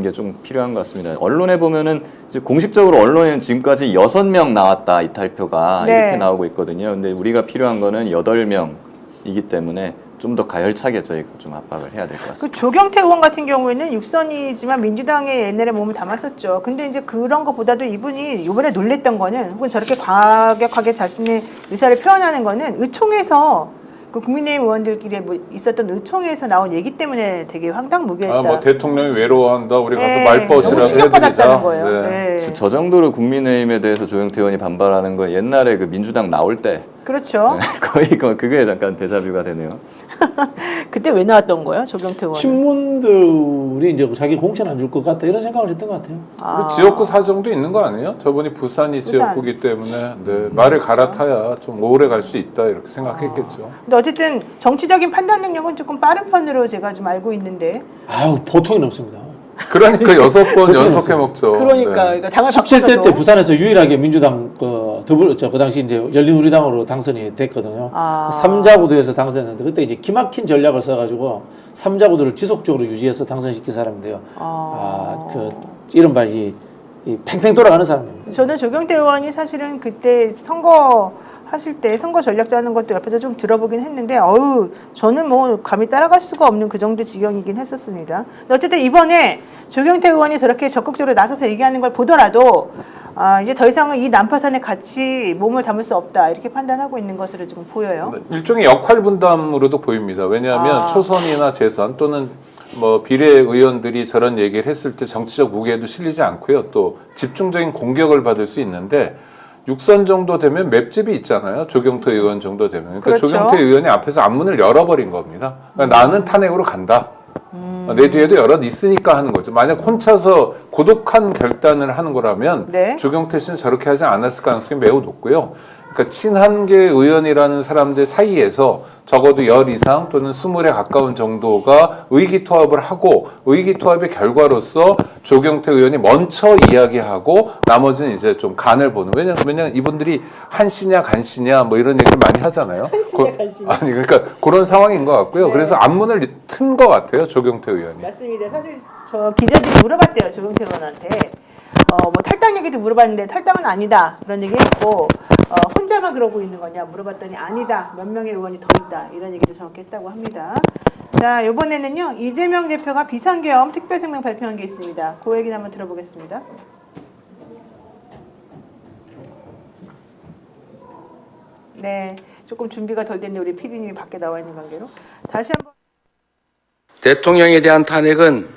게 좀 필요한 것 같습니다. 언론에 보면은 이제 공식적으로 언론에는 지금까지 6명 나왔다 이탈표가 네. 이렇게 나오고 있거든요. 근데 우리가 필요한 거는 8명이기 때문에 좀 더 가열차게 저희가 좀 압박을 해야 될 것 그 같습니다. 조경태 의원 같은 경우에는 육선이지만 민주당의 옛날에 몸을 담았었죠. 근데 이제 그런 것보다도 이분이 이번에 놀랬던 거는 혹은 저렇게 과격하게 자신의 의사를 표현하는 거는 의총에서 그 국민의힘 의원들끼리 있었던 의총에서 나온 얘기 때문에 되게 황당무계했다. 뭐 대통령이 외로워한다. 우리 가서 네, 말벗이라도 너무 충격받았다는 해드리자. 거예요. 네. 네. 저 정도로 국민의힘에 대해서 조경태 의원이 반발하는 건 옛날에 그 민주당 나올 때 그렇죠. 거의 그게 잠깐 데자뷰가 되네요. 그때 왜 나왔던 거예요, 조경태 의원? 친문들이 이제 자기 공천 안 줄 것 같다 이런 생각을 했던 것 같아요. 그리고 지역구 사정도 있는 거 아니에요? 저분이 부산이 지역구기 때문에 말을 갈아타야 좀 오래 갈 수 있다 이렇게 생각했겠죠. 근데 어쨌든 정치적인 판단 능력은 조금 빠른 편으로 제가 좀 알고 있는데. 아우 보통이 넘습니다. 그러니까 6번 연속해 먹죠. 그러니까 당을 17대 때 부산에서 유일하게 민주당 그 당시 이제 열린우리당으로 당선이 됐거든요. 3자 구도에서 당선했는데 그때 이제 기막힌 전략을 써가지고 3자 구도를 지속적으로 유지해서 당선시킨 사람인데요. 그 이른바 이 팽팽 돌아가는 사람입니다. 저는 조경태 의원이 사실은 그때 선거 하실 때 선거 전략 짜는 것도 옆에서 좀 들어보긴 했는데 저는 뭐 감히 따라갈 수가 없는 그 정도 지경이긴 했었습니다. 근데 어쨌든 이번에 조경태 의원이 저렇게 적극적으로 나서서 얘기하는 걸 보더라도 이제 더 이상은 이 난파선에 같이 몸을 담을 수 없다 이렇게 판단하고 있는 것으로 지금 보여요. 일종의 역할 분담으로도 보입니다. 왜냐하면 초선이나 재선 또는 뭐 비례의원들이 저런 얘기를 했을 때 정치적 무게도 실리지 않고요. 또 집중적인 공격을 받을 수 있는데 6선 정도 되면 맵집이 있잖아요. 조경태 의원 정도 되면. 그러니까 그렇죠. 조경태 의원이 앞에서 앞문을 열어버린 겁니다. 그러니까 나는 탄핵으로 간다. 내 뒤에도 여럿 있으니까 하는 거죠. 만약 혼자서 고독한 결단을 하는 거라면 네. 조경태 씨는 저렇게 하지 않았을 가능성이 매우 높고요. 그러니까 친한계 의원이라는 사람들 사이에서 적어도 10 이상 또는 20에 가까운 정도가 의기투합을 하고 의기투합의 결과로서 조경태 의원이 먼저 이야기하고 나머지는 이제 좀 간을 보는. 왜냐면 이분들이 한시냐 간시냐 뭐 이런 얘기를 많이 하잖아요. 한시냐 간시냐. 아니 그러니까 그런 상황인 것 같고요. 네. 그래서 앞문을 튼 것 같아요. 조경태 의원이. 맞습니다. 사실 저 기자들이 물어봤대요. 조경태 의원한테. 뭐 탈당 얘기도 물어봤는데 탈당은 아니다 그런 얘기했고 혼자만 그러고 있는 거냐 물어봤더니 아니다 몇 명의 의원이 더 있다 이런 얘기도 저렇게 했다고 합니다. 자 이번에는요 이재명 대표가 비상계엄 특별성명 발표한 게 있습니다. 그 얘기 한번 들어보겠습니다. 네 조금 준비가 덜 됐는데 우리 PD님이 밖에 나와 있는 관계로 다시 한번 대통령에 대한 탄핵은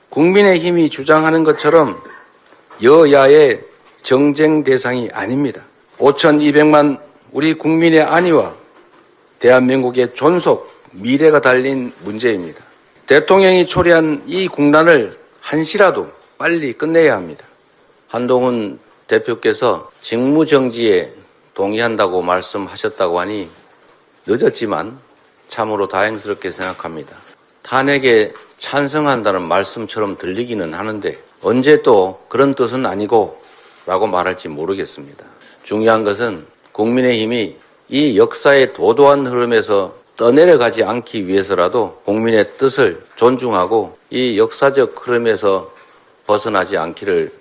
국민의힘이 주장하는 것처럼 여야의 정쟁 대상이 아닙니다. 5,200만 우리 국민의 안위와 대한민국의 존속, 미래가 달린 문제입니다. 대통령이 초래한 이 국난을 한시라도 빨리 끝내야 합니다. 한동훈 대표께서 직무정지에 동의한다고 말씀하셨다고 하니 늦었지만 참으로 다행스럽게 생각합니다. 탄핵에 찬성한다는 말씀처럼 들리기는 하는데 언제 또 그런 뜻은 아니고 라고 말할지 모르겠습니다. 중요한 것은 국민의힘이 이 역사의 도도한 흐름에서 떠내려가지 않기 위해서라도 국민의 뜻을 존중하고 이 역사적 흐름에서 벗어나지 않기를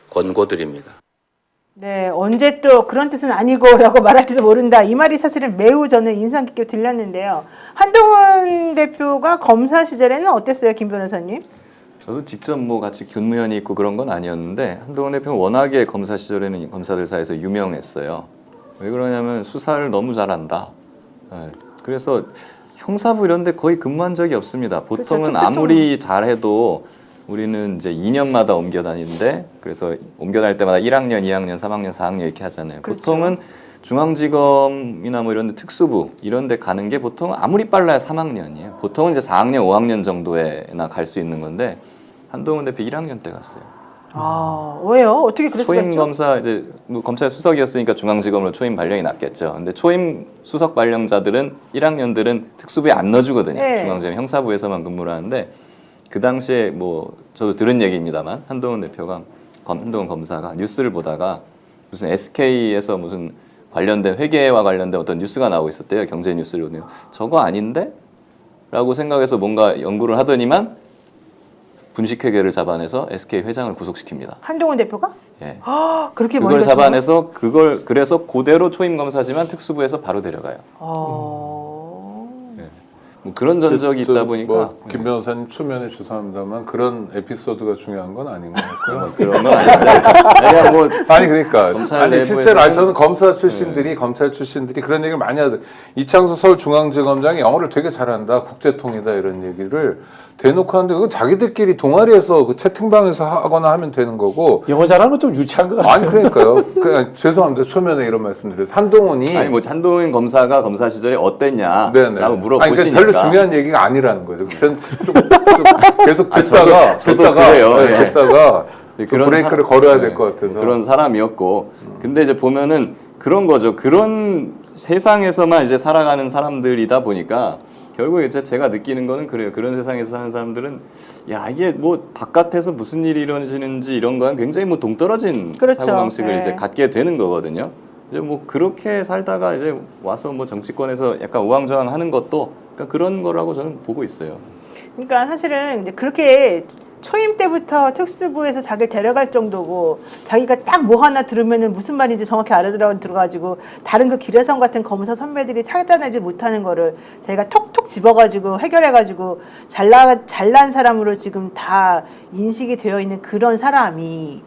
권고드립니다. 네, 언제 또 그런 뜻은 아니고라고 말할지도 모른다. 이 말이 사실은 매우 저는 인상 깊게 들렸는데요. 한동훈 대표가 검사 시절에는 어땠어요, 김 변호사님? 저도 직접 뭐 같이 근무연이 있고 그런 건 아니었는데 한동훈 대표는 워낙에 검사 시절에는 검사들 사이에서 유명했어요. 왜 그러냐면 수사를 너무 잘한다. 그래서 형사부 이런 데 거의 근무한 적이 없습니다. 보통은 그렇죠. 아무리 잘해도 우리는 이제 2년마다 옮겨 다니는데 그래서 옮겨 다닐 때마다 1학년, 2학년, 3학년, 4학년 이렇게 하잖아요. 그렇죠. 보통은 중앙지검이나 뭐 이런 데 특수부 이런 데 가는 게 보통 아무리 빨라야 3학년이에요. 보통은 이제 4학년, 5학년 정도에나 갈 수 있는 건데 한동훈 대표 1학년 때 갔어요. 아, 왜요? 어떻게 그럴 수가 초임 있죠? 검사 이제 뭐 검찰 수석이었으니까 중앙지검으로 초임 발령이 났겠죠. 근데 초임 수석 발령자들은 1학년들은 특수부에 안 넣어주거든요. 네. 중앙지검 형사부에서만 근무를 하는데 그 당시에 뭐 저도 들은 얘기입니다만 한동훈 대표가 한동훈 검사가 뉴스를 보다가 무슨 SK에서 무슨 관련된 회계와 관련된 어떤 뉴스가 나오고 있었대요. 경제 뉴스를 보네요. 저거 아닌데? 라고 생각해서 뭔가 연구를 하더니만 분식회계를 잡아내서 SK 회장을 구속시킵니다. 한동훈 대표가? 예. 아, 그렇게 그걸 머리가 잡아내서 그걸 그래서 그대로 초임 검사지만 특수부에서 바로 데려가요. 뭐 그런 전적이 있다 보니까 김 변호사님 초면에 죄송합니다만 그런 에피소드가 중요한 건 아닌 것 같고요. 그런 건 아닌데 그냥 뭐 아니 그러니까 검찰 아니 내부에서는- 실제로 저는 검사 출신들이 검찰 출신들이 그런 얘기를 많이 하더라고요. 이창수 서울중앙지검장이 영어를 되게 잘한다, 국제통이다 이런 얘기를 대놓고 하는데 그건 자기들끼리 동아리에서 그 채팅방에서 하거나 하면 되는 거고. 영어 잘하는 건 좀 유치한 것 같아요. 아니 그러니까요. 아니, 죄송합니다. 초면에 이런 말씀드려서 한동훈이 아니 뭐 한동훈 검사가 검사 시절에 어땠냐라고 물어보시니까 아니, 그러니까 별로 중요한 얘기가 아니라는 거죠. 전 좀 계속 듣다가 저도 그래요. 네. 듣다가 또 그런 브레이크를 사- 걸어야 될 것 같아서 그런 사람이었고 근데 이제 보면은 그런 거죠. 그런 세상에서만 이제 살아가는 사람들이다 보니까 결국 이제 제가 느끼는 거는 그래요. 그런 세상에서 사는 사람들은 야 이게 뭐 바깥에서 무슨 일이 일어나지는지 이런 거랑 굉장히 뭐 동떨어진 그렇죠. 사고 방식을 네. 이제 갖게 되는 거거든요. 이제 뭐 그렇게 살다가 이제 와서 뭐 정치권에서 약간 우왕좌왕하는 것도 그러니까 그런 거라고 저는 보고 있어요. 그러니까 사실은 이제 그렇게 초임 때부터 특수부에서 자기를 데려갈 정도고 자기가 딱 뭐 하나 들으면은 무슨 말인지 정확히 알아들어가지고 다른 그 기래성 같은 검사 선배들이 찾아내지 못하는 거를 자기가 톡톡 집어가지고 해결해가지고 잘난 사람으로 지금 다 인식이 되어 있는 그런 사람이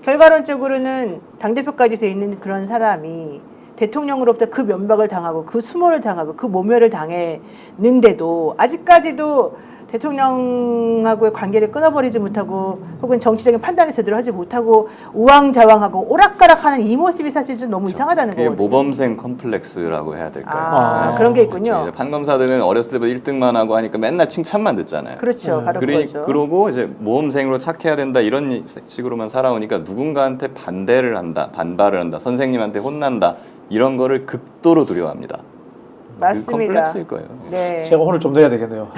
결과론적으로는 당대표까지 돼 있는 그런 사람이 대통령으로부터 그 면박을 당하고 그 수모를 당하고 그 모멸을 당했는데도 아직까지도 대통령하고의 관계를 끊어버리지 못하고 혹은 정치적인 판단을 제대로 하지 못하고 우왕좌왕하고 오락가락하는 이 모습이 사실 좀 너무 이상하다는 그게 거거든요. 모범생 컴플렉스라고 해야 될까요? 아, 그런 게 있군요. 이제 판검사들은 어렸을 때부터 1등만 하고 하니까 맨날 칭찬만 듣잖아요. 그렇죠. 바로 그거죠. 그러고 이제 모범생으로 착해야 된다 이런 식으로만 살아오니까 누군가한테 반대를 한다, 반발을 한다, 선생님한테 혼난다 이런 거를 극도로 두려워합니다. 그 맞습니다. 컴플렉스일 거예요. 네. 제가 오늘 좀 넣어야 되겠네요.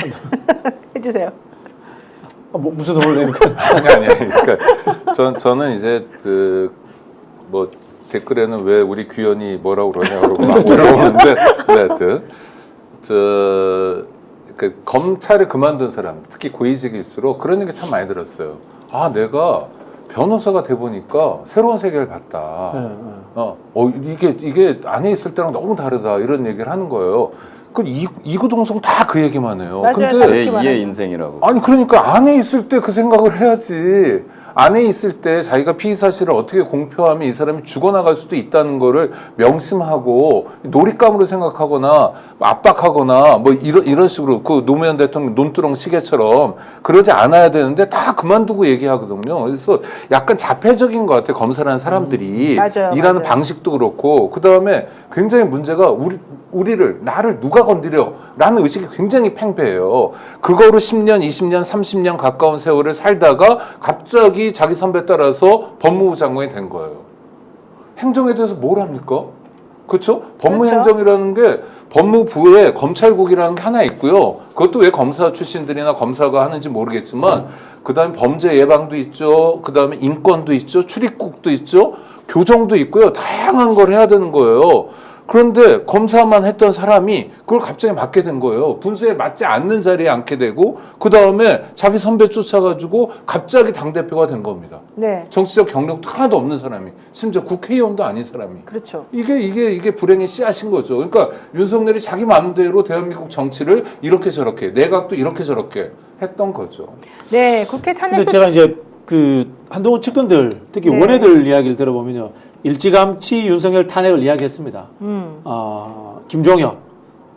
해주세요. 무슨 돈을 내는 거야? 아니. 그러니까 저는 이제 그 뭐 댓글에는 왜 우리 귀연이 뭐라고 그러냐 그러고 막 물어보는데 하여튼 그 검찰을 그만둔 사람 특히 고위직일수록 그런 얘기 참 많이 들었어요. 아 내가 변호사가 돼 보니까 새로운 세계를 봤다. 이게 안에 있을 때랑 너무 다르다 이런 얘기를 하는 거예요. 그 이구동성 다 그 얘기만 해요. 맞아요. 근데 그렇게 말하죠. 제2의 인생이라고. 아니 그러니까 안에 있을 때 그 생각을 해야지. 안에 있을 때 자기가 피의 사실을 어떻게 공표하면 이 사람이 죽어나갈 수도 있다는 거를 명심하고 놀잇감으로 생각하거나 압박하거나 뭐 이런 식으로 그 노무현 대통령 논두렁 시계처럼 그러지 않아야 되는데 다 그만두고 얘기하거든요. 그래서 약간 자폐적인 것 같아요. 검사라는 사람들이 맞아요, 일하는 맞아요. 방식도 그렇고 그 다음에 굉장히 문제가 나를 누가 건드려 라는 의식이 굉장히 팽배해요. 그거로 10년, 20년, 30년 가까운 세월을 살다가 갑자기 자기 선배 따라서 법무부 장관이 된 거예요. 행정에 대해서 뭘 합니까? 그렇죠? 법무행정이라는 게 법무부에 검찰국이라는 게 하나 있고요. 그것도 왜 검사 출신들이나 검사가 하는지 모르겠지만 그다음에 범죄 예방도 있죠. 그다음에 인권도 있죠. 출입국도 있죠. 교정도 있고요. 다양한 걸 해야 되는 거예요. 그런데 검사만 했던 사람이 그걸 갑자기 맡게 된 거예요. 분수에 맞지 않는 자리에 앉게 되고 그 다음에 자기 선배 쫓아가지고 갑자기 당대표가 된 겁니다. 네. 정치적 경력도 하나도 없는 사람이 심지어 국회의원도 아닌 사람이 그렇죠. 이게 불행의 씨앗인 거죠. 그러니까 윤석열이 자기 마음대로 대한민국 정치를 이렇게 저렇게 내각도 이렇게 저렇게 했던 거죠. 네, 국회 탄핵 근데 제가 이제 그 한동훈 측근들 특히 네. 원외들 이야기를 들어보면요 일찌감치 윤석열 탄핵을 이야기했습니다. 김종혁,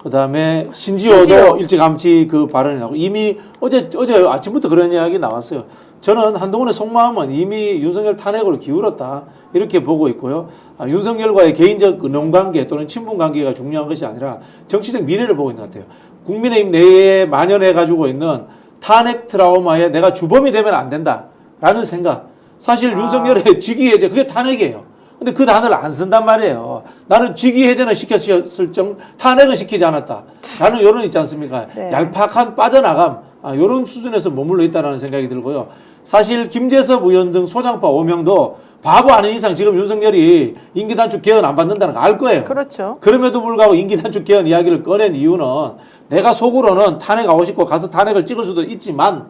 그다음에 신지호도 일찌감치 그 발언이 나오고 이미 어제 아침부터 그런 이야기 나왔어요. 저는 한동훈의 속마음은 이미 윤석열 탄핵으로 기울었다 이렇게 보고 있고요. 윤석열과의 개인적 논관계 또는 친분관계가 중요한 것이 아니라 정치적 미래를 보고 있는 것 같아요. 국민의힘 내에 만연해가지고 있는 탄핵 트라우마에 내가 주범이 되면 안 된다라는 생각. 사실 윤석열의 직위해제 그게 탄핵이에요. 근데 그 단어를 안 쓴단 말이에요. 나는 직위해제는 시켰을 정 탄핵은 시키지 않았다. 라는 여론 있지 않습니까? 네. 얄팍한 빠져나감. 이런 수준에서 머물러 있다는 생각이 들고요. 사실 김재섭 의원 등 소장파 5명도 바보 아닌 이상 지금 윤석열이 임기단축 개헌 안 받는다는 거 알 거예요. 그렇죠. 그럼에도 불구하고 임기단축 개헌 이야기를 꺼낸 이유는 내가 속으로는 탄핵하고 싶고 가서 탄핵을 찍을 수도 있지만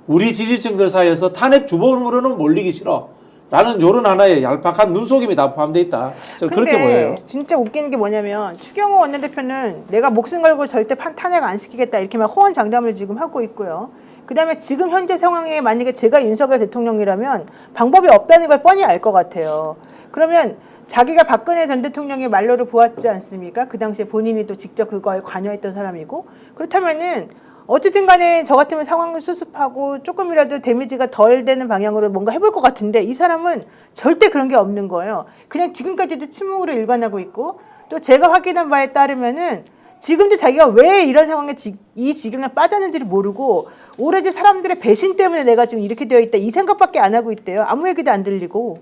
우리 지지층들 사이에서 탄핵 주범으로는 몰리기 싫어. 라는 요런 하나의 얄팍한 눈속임이 다 포함되어 있다. 저는 그렇게 보여요. 진짜 웃기는 게 뭐냐면 추경호 원내대표는 내가 목숨 걸고 절대 탄핵 안 시키겠다 이렇게 막 호언장담을 지금 하고 있고요. 그다음에 지금 현재 상황에 만약에 제가 윤석열 대통령이라면 방법이 없다는 걸 뻔히 알 것 같아요. 그러면 자기가 박근혜 전 대통령의 말로를 보았지 않습니까? 그 당시에 본인이 또 직접 그거에 관여했던 사람이고 그렇다면은 어쨌든 간에 저 같으면 상황을 수습하고 조금이라도 데미지가 덜 되는 방향으로 뭔가 해볼 것 같은데 이 사람은 절대 그런 게 없는 거예요. 그냥 지금까지도 침묵으로 일관하고 있고 또 제가 확인한 바에 따르면은 지금도 자기가 왜 이런 상황에 이 지경에 빠졌는지를 모르고 오로지 사람들의 배신 때문에 내가 지금 이렇게 되어 있다 이 생각밖에 안 하고 있대요. 아무 얘기도 안 들리고.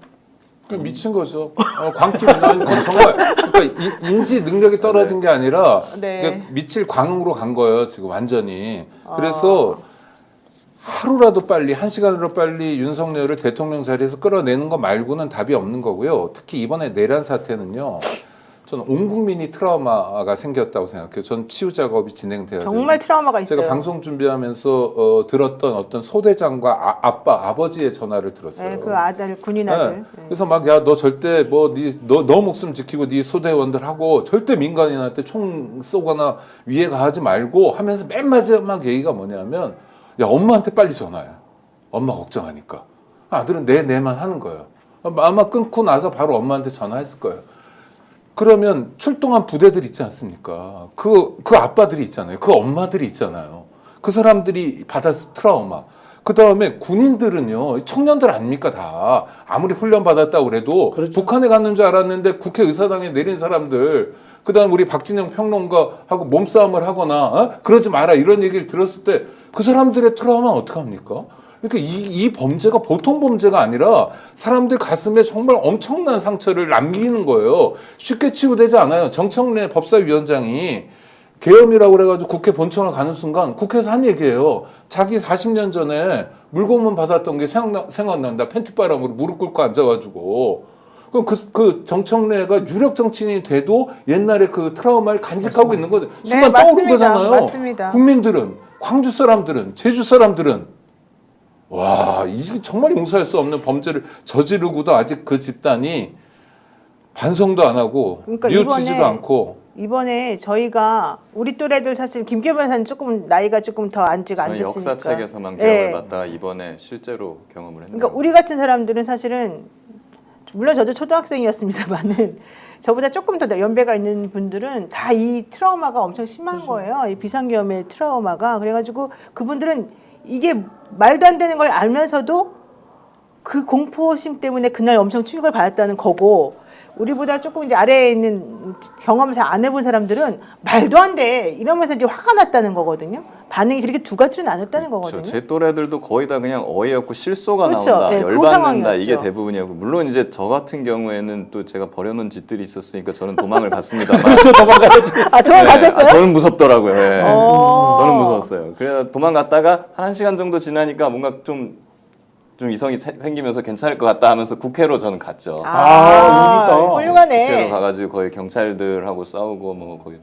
미친 거죠. 광기 난 정말 그러니까 인지 능력이 떨어진 게 아니라 그러니까 미칠 광으로 간 거예요. 지금 완전히. 그래서 하루라도 빨리 1시간으로 빨리 윤석열을 대통령 자리에서 끌어내는 거 말고는 답이 없는 거고요. 특히 이번에 내란 사태는요. 저는 온 국민이 트라우마가 생겼다고 생각해요. 전 치유 작업이 진행돼야 돼요. 정말 트라우마가 있어요. 제가 방송 준비하면서 들었던 어떤 소대장과 아버지의 전화를 들었어요. 네, 그 아들 군인 아들. 네. 그래서 막 야 너 절대 뭐 너 목숨 지키고 네 소대원들 하고 절대 민간인한테 총 쏘거나 위해 가하지 말고 하면서 맨 마지막 얘기가 뭐냐면 야 엄마한테 빨리 전화해. 엄마 걱정하니까. 아들은 내만 하는 거예요. 아마 끊고 나서 바로 엄마한테 전화했을 거예요. 그러면 출동한 부대들 있지 않습니까? 그 아빠들이 있잖아요. 그 엄마들이 있잖아요. 그 사람들이 받았을 트라우마. 그 다음에 군인들은요, 청년들 아닙니까, 다. 아무리 훈련 받았다고 그래도 그렇죠. 북한에 갔는 줄 알았는데 국회의사당에 내린 사람들, 그 다음 우리 박진영 평론가하고 몸싸움을 하거나, 그러지 마라, 이런 얘기를 들었을 때 그 사람들의 트라우마는 어떡합니까? 그러니까 이 범죄가 보통 범죄가 아니라 사람들 가슴에 정말 엄청난 상처를 남기는 거예요. 쉽게 치유되지 않아요. 정청래 법사위원장이 계엄이라고 그래가지고 국회 본청을 가는 순간 국회에서 한 얘기예요. 자기 40년 전에 물고문 받았던 게 생각난다. 팬티바람으로 무릎 꿇고 앉아가지고. 그럼 그 정청래가 유력 정치인이 돼도 옛날에 그 트라우마를 간직하고 있는 거죠. 순간 떠오른 거잖아요. 맞습니다. 국민들은, 광주 사람들은, 제주 사람들은 와, 이게 정말 용서할 수 없는 범죄를 저지르고도 아직 그 집단이 반성도 안 하고 그러니까 뉘우치지도 않고. 이번에 저희가 우리 또래들 사실 김기현 변호사는 조금 나이가 조금 더 안지가 안 저는 됐으니까. 역사책에서만 경험을 봤다가 이번에 실제로 경험을 했는데. 그러니까 우리 같은 사람들은 사실은 물론 저도 초등학생이었습니다만은 저보다 조금 더 연배가 있는 분들은 다 이 트라우마가 엄청 심한 거예요. 이 비상계엄의 트라우마가. 그래가지고 그분들은 이게 말도 안 되는 걸 알면서도 그 공포심 때문에 그날 엄청 충격을 받았다는 거고 우리보다 조금 이제 아래에 있는 경험을 잘 안 해본 사람들은 말도 안 돼 이러면서 이제 화가 났다는 거거든요. 반응이 그렇게 두 가지로 나눴다는 거거든요. 그렇죠. 제 또래들도 거의 다 그냥 어이없고 실소가 그렇죠. 나온다, 네, 그 열받는다 상황이었죠. 이게 대부분이었고 물론 이제 저 같은 경우에는 또 제가 버려놓은 짓들이 있었으니까 저는 도망을 갔습니다만. 그렇죠, 도망가야지. 아 도망가셨어요? 저는 무섭더라고요. 네. 저는 무서웠어요. 그래서 도망갔다가 1시간 정도 지나니까 뭔가 좀 이성이 생기면서 괜찮을 것 같다 하면서 국회로 저는 갔죠. 훌륭하네. 국회로 가가지고 거의 경찰들하고 싸우고 뭐 거의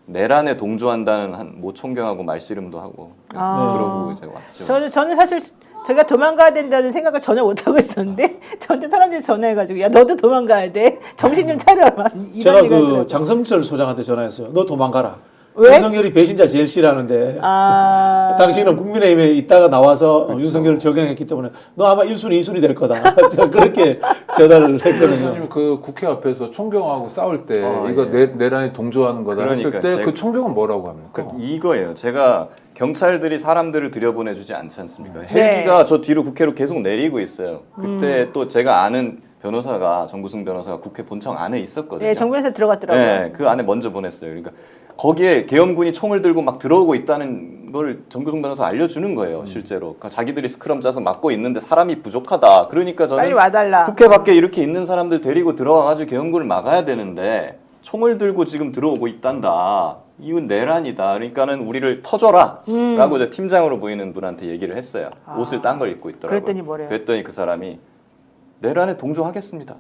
내란에 동조한다는 모 총경하고 말씨름도 하고 그러고 이제 왔죠. 저는 사실 제가 도망가야 된다는 생각을 전혀 못 하고 있었는데 저한테 사람들이 전화해가지고 야 너도 도망가야 돼 정신 좀 차려. 제가 그 장성철 소장한테 전화했어요. 너 도망가라. 왜? 윤석열이 배신자 제일 싫어하는데 아. 당신은 국민의힘에 있다가 나와서 윤석열을 적용했기 때문에 너 아마 1순위, 2순위 될 거다. 제가 그렇게 전화를 했거든요. 교수님 그 국회 앞에서 총경하고 싸울 때 이거 예. 내란에 동조하는 거다 했을 그러니까 때 그 총경은 뭐라고 합니까? 이거예요. 제가 경찰들이 사람들을 들여보내주지 않지 않습니까? 헬기가 저 뒤로 국회로 계속 내리고 있어요. 그때 또 제가 아는 변호사가 정구승 변호사가 국회 본청 안에 있었거든요. 네, 정부에서 들어갔더라고요. 네, 그 안에 먼저 보냈어요. 그러니까 거기에 계엄군이 총을 들고 막 들어오고 있다는 걸 정구승 변호사 알려주는 거예요. 실제로. 그러니까 자기들이 스크럼 짜서 막고 있는데 사람이 부족하다. 그러니까 저는 빨리 와달라. 국회 밖에 이렇게 있는 사람들 데리고 들어가가지고 계엄군을 막아야 되는데 총을 들고 지금 들어오고 있단다. 이건 내란이다. 그러니까는 우리를 터줘라. 라고 저 팀장으로 보이는 분한테 얘기를 했어요. 옷을 딴 걸 입고 있더라고요. 그랬더니 뭐래요? 그랬더니 그 사람이 내란에 동조하겠습니다.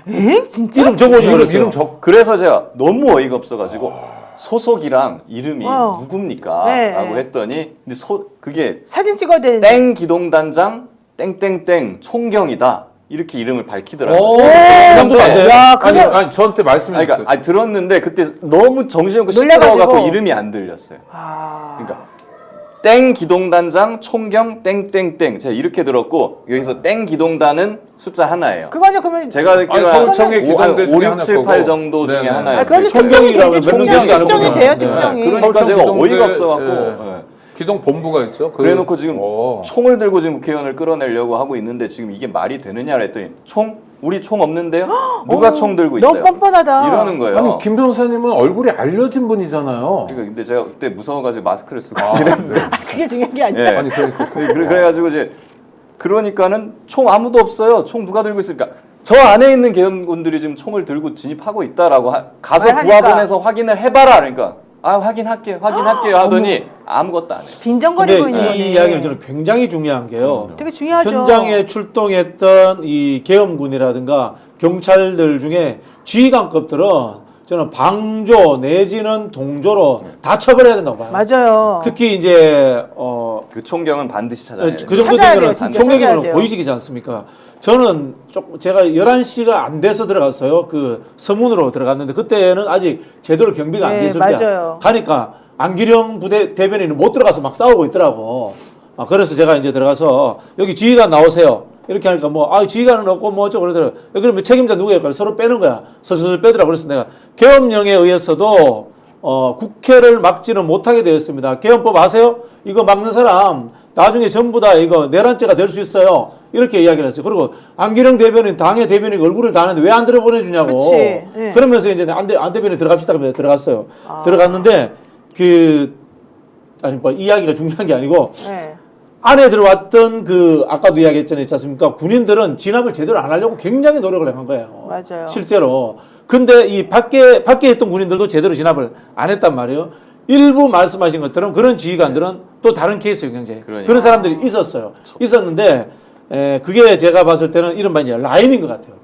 에? 진짜? 이름 적어줘 그랬어요. 그래서 제가 너무 어이가 없어가지고 소속이랑 이름이 어. 누굽니까? 네. 라고 했더니 근데 그게 사진 찍어야 되는데. 땡 기동단장 땡땡땡 총경이다. 이렇게 이름을 밝히더라고요. 오, 그럼도 안 돼요? 야, 그거 아니 저한테 말씀해 주세요. 그러니까 들었는데 그때 너무 정신없고 놀라가지고. 시끄러워갖고 이름이 안 들렸어요. 아. 그러니까 땡 기동단장 총경 땡땡땡 제가 이렇게 들었고 여기서 땡 기동단은 숫자 하나예요. 그거는 그러면 제가 듣기로 서울청의 기동대 5, 중에 6, 7, 8 하나 정도 중에 네네. 하나였어요. 아, 그거는 특정이 되지. 특정이 돼요, 네. 특정이. 그러니까 서울청 제가 기동대, 어이가 없어갖고 예. 기동 본부가 있죠. 그래놓고 지금 총을 들고 지금 국회의원을 끌어내려고 하고 있는데 지금 이게 말이 되느냐 했더니 우리 총 없는데요? 누가 총 들고 있어요? 너무 뻔뻔하다. 이러는 거예요. 아니 김 변호사님은 얼굴이 알려진 분이잖아요. 그러니까 근데 제가 그때 무서워가지고 마스크를 쓰고 있긴 했는데 그게 중요한 게 아니라. 예. 아니 그러니까 그래가지고 이제 그러니까는 총 아무도 없어요. 총 누가 들고 있을까? 저 안에 있는 계엄군들이 지금 총을 들고 진입하고 있다라고 가서 말하니까. 부하본에서 확인을 해봐라. 그러니까 확인할게요 하더니 아무것도 안 해요. 빈정거리고 있는 근데 거네. 이 이야기는 저는 굉장히 중요한 게요. 되게 중요하죠. 현장에 출동했던 이 계엄군이라든가 경찰들 중에 지휘관급들은 저는 방조 내지는 동조로 다 처벌해야 된다고 봐요. 맞아요. 특히 이제 그 총경은 반드시 찾아야 돼요. 그 정도 찾아야 돼요, 되면 진짜 찾아야 총경이면 돼요. 보이시지 않습니까? 저는 제가 11시가 안 돼서 들어갔어요. 그 서문으로 들어갔는데 그때는 아직 제대로 경비가 안 네, 돼 있을 맞아요. 때야. 가니까 안기령 부대 대변인은 못 들어가서 막 싸우고 있더라고. 그래서 제가 이제 들어가서 여기 지휘관 나오세요. 이렇게 하니까 지휘관은 없고 뭐 어쩌고 그러더라고요. 그러면 책임자 누구야? 서로 빼는 거야. 슬슬 빼더라고. 그래서 내가 계엄령에 의해서도 국회를 막지는 못하게 되었습니다. 계엄법 아세요? 이거 막는 사람 나중에 전부 다 이거 내란죄가 될 수 있어요. 이렇게 이야기를 했어요. 그리고 안기령 대변인, 당의 대변인 얼굴을 다 하는데 왜 안 들어보내주냐고. 그치. 네. 그러면서 이제 안 대변인 들어갑시다. 그러면 들어갔어요. 들어갔는데 이야기가 중요한 게 아니고 네. 안에 들어왔던 아까도 이야기했잖아요. 있지 않습니까? 군인들은 진압을 제대로 안 하려고 굉장히 노력을 한 거예요. 맞아요. 실제로. 근데 이 밖에 있던 군인들도 제대로 진압을 안 했단 말이에요. 일부 말씀하신 것처럼 그런 지휘관들은 또 다른 케이스 영향제. 그런 사람들이 있었어요. 있었는데, 그게 제가 봤을 때는 이른바 이제 라인인 것 같아요.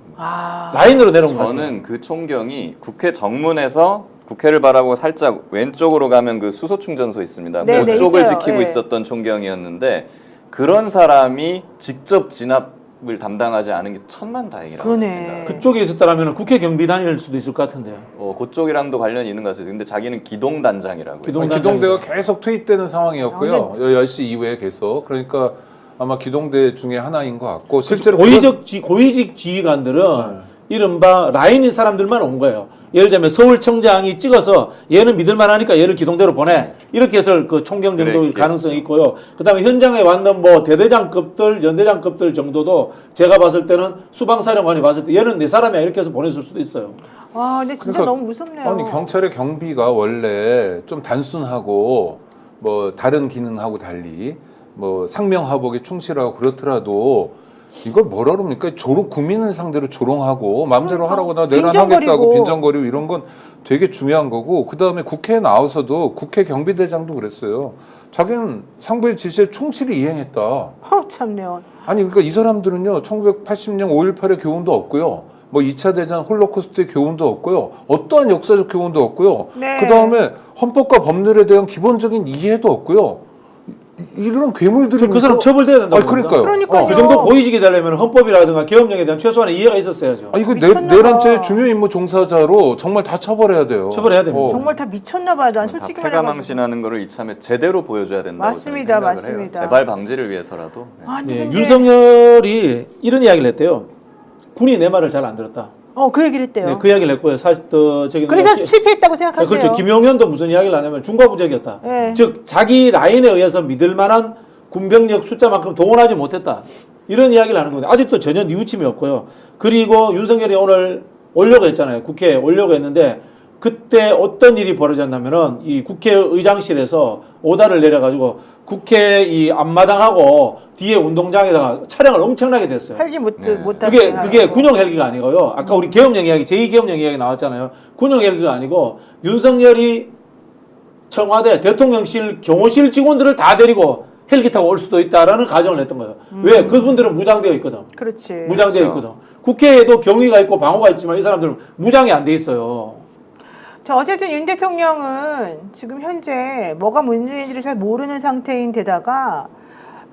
라인으로 내려온 것 같아요. 저는 그 총경이 국회 정문에서 국회를 바라보고 살짝 왼쪽으로 가면 그 수소 충전소 있습니다. 네, 네, 그쪽을 있어요. 지키고 네. 있었던 총경이었는데 그런 사람이 직접 진압을 담당하지 않은 게 천만다행이라고 그러네. 생각해요. 그쪽에 있었다면 국회 경비단일 수도 있을 것 같은데요. 그쪽이랑도 관련이 있는 것 같아요. 근데 자기는 기동단장이라고 했어요. 기동대가 계속 투입되는 상황이었고요. 10시 이후에 계속. 그러니까 아마 기동대 중에 하나인 것 같고 실제로 고위직 지휘관들은 이른바 라인인 사람들만 온 거예요. 예를 들면 서울청장이 찍어서 얘는 믿을만하니까 얘를 기동대로 보내. 이렇게 해서 그 총경 정도일 가능성이 있고요. 그다음에 현장에 왔는 대대장급들, 연대장급들 정도도 제가 봤을 때는 수방사령관이 봤을 때 얘는 내 사람이야 이렇게 해서 보냈을 수도 있어요. 와, 근데 진짜 너무 무섭네요. 아니 경찰의 경비가 원래 좀 단순하고 다른 기능하고 달리 상명하복에 충실하고 그렇더라도 이걸 뭐라 그럽니까? 국민을 상대로 조롱하고 마음대로 하라고 나 내란하겠다고 빈정거리고 이런 건 되게 중요한 거고 그다음에 국회에 나와서도 국회 경비대장도 그랬어요. 자기는 상부의 지시에 충실히 이행했다. 참네요. 아니 그러니까 이 사람들은요. 1980년 5.18의 교훈도 없고요. 2차 대전 홀로코스트의 교훈도 없고요. 어떠한 역사적 교훈도 없고요. 네. 그다음에 헌법과 법률에 대한 기본적인 이해도 없고요. 이런 괴물들이 그 사람 처벌돼야 된다고. 아니, 그러니까요. 그러니까요. 그 정도 고위직이 되려면 헌법이라든가 계엄령에 대한 최소한의 이해가 있었어야죠. 아니 그 미쳤나 내란죄 봐. 중요 임무 종사자로 정말 다 처벌해야 돼요. 처벌해야 됩니다. 정말 다 미쳤나 봐요. 난 다 솔직히 패가망신하는 거를 이참에 제대로 보여줘야 된다고 맞습니다, 저는 생각을 맞습니다. 해요. 재발 방지를 위해서라도. 네. 아니, 예, 근데- 윤석열이 이런 이야기를 했대요. 군이 내 말을 잘 안 들었다. 그 얘기를 했대요. 네, 그 이야기를 했고요. 사실 저기 그래서 뭐- 실패했다고 생각한대요. 그렇죠. 김용현도 무슨 이야기를 하냐면 중과부적이었다. 네. 즉 자기 라인에 의해서 믿을 만한 군병력 숫자만큼 동원하지 못했다. 이런 이야기를 하는 건데 아직도 전혀 뉘우침이 없고요. 그리고 윤석열이 오늘 오려고 했잖아요. 국회에 오려고 했는데 그때 어떤 일이 벌어졌냐면은 이 국회의장실에서 오다를 내려가지고 국회 이 앞마당하고 뒤에 운동장에다가 차량을 엄청나게 댔어요. 헬기 못 그게 군용 헬기가 아니고요. 아까 우리 계엄령 이야기, 제2계엄령 이야기 나왔잖아요. 군용 헬기가 아니고 윤석열이 청와대 대통령실 경호실 직원들을 다 데리고 헬기 타고 올 수도 있다라는 가정을 냈던 거예요. 왜? 그분들은 무장되어 있거든. 그렇지. 무장되어 있거든. 국회에도 경위가 있고 방어가 있지만 이 사람들은 무장이 안 돼 있어요. 자, 어쨌든 윤 대통령은 지금 현재 뭐가 문제인지를 잘 모르는 상태인 데다가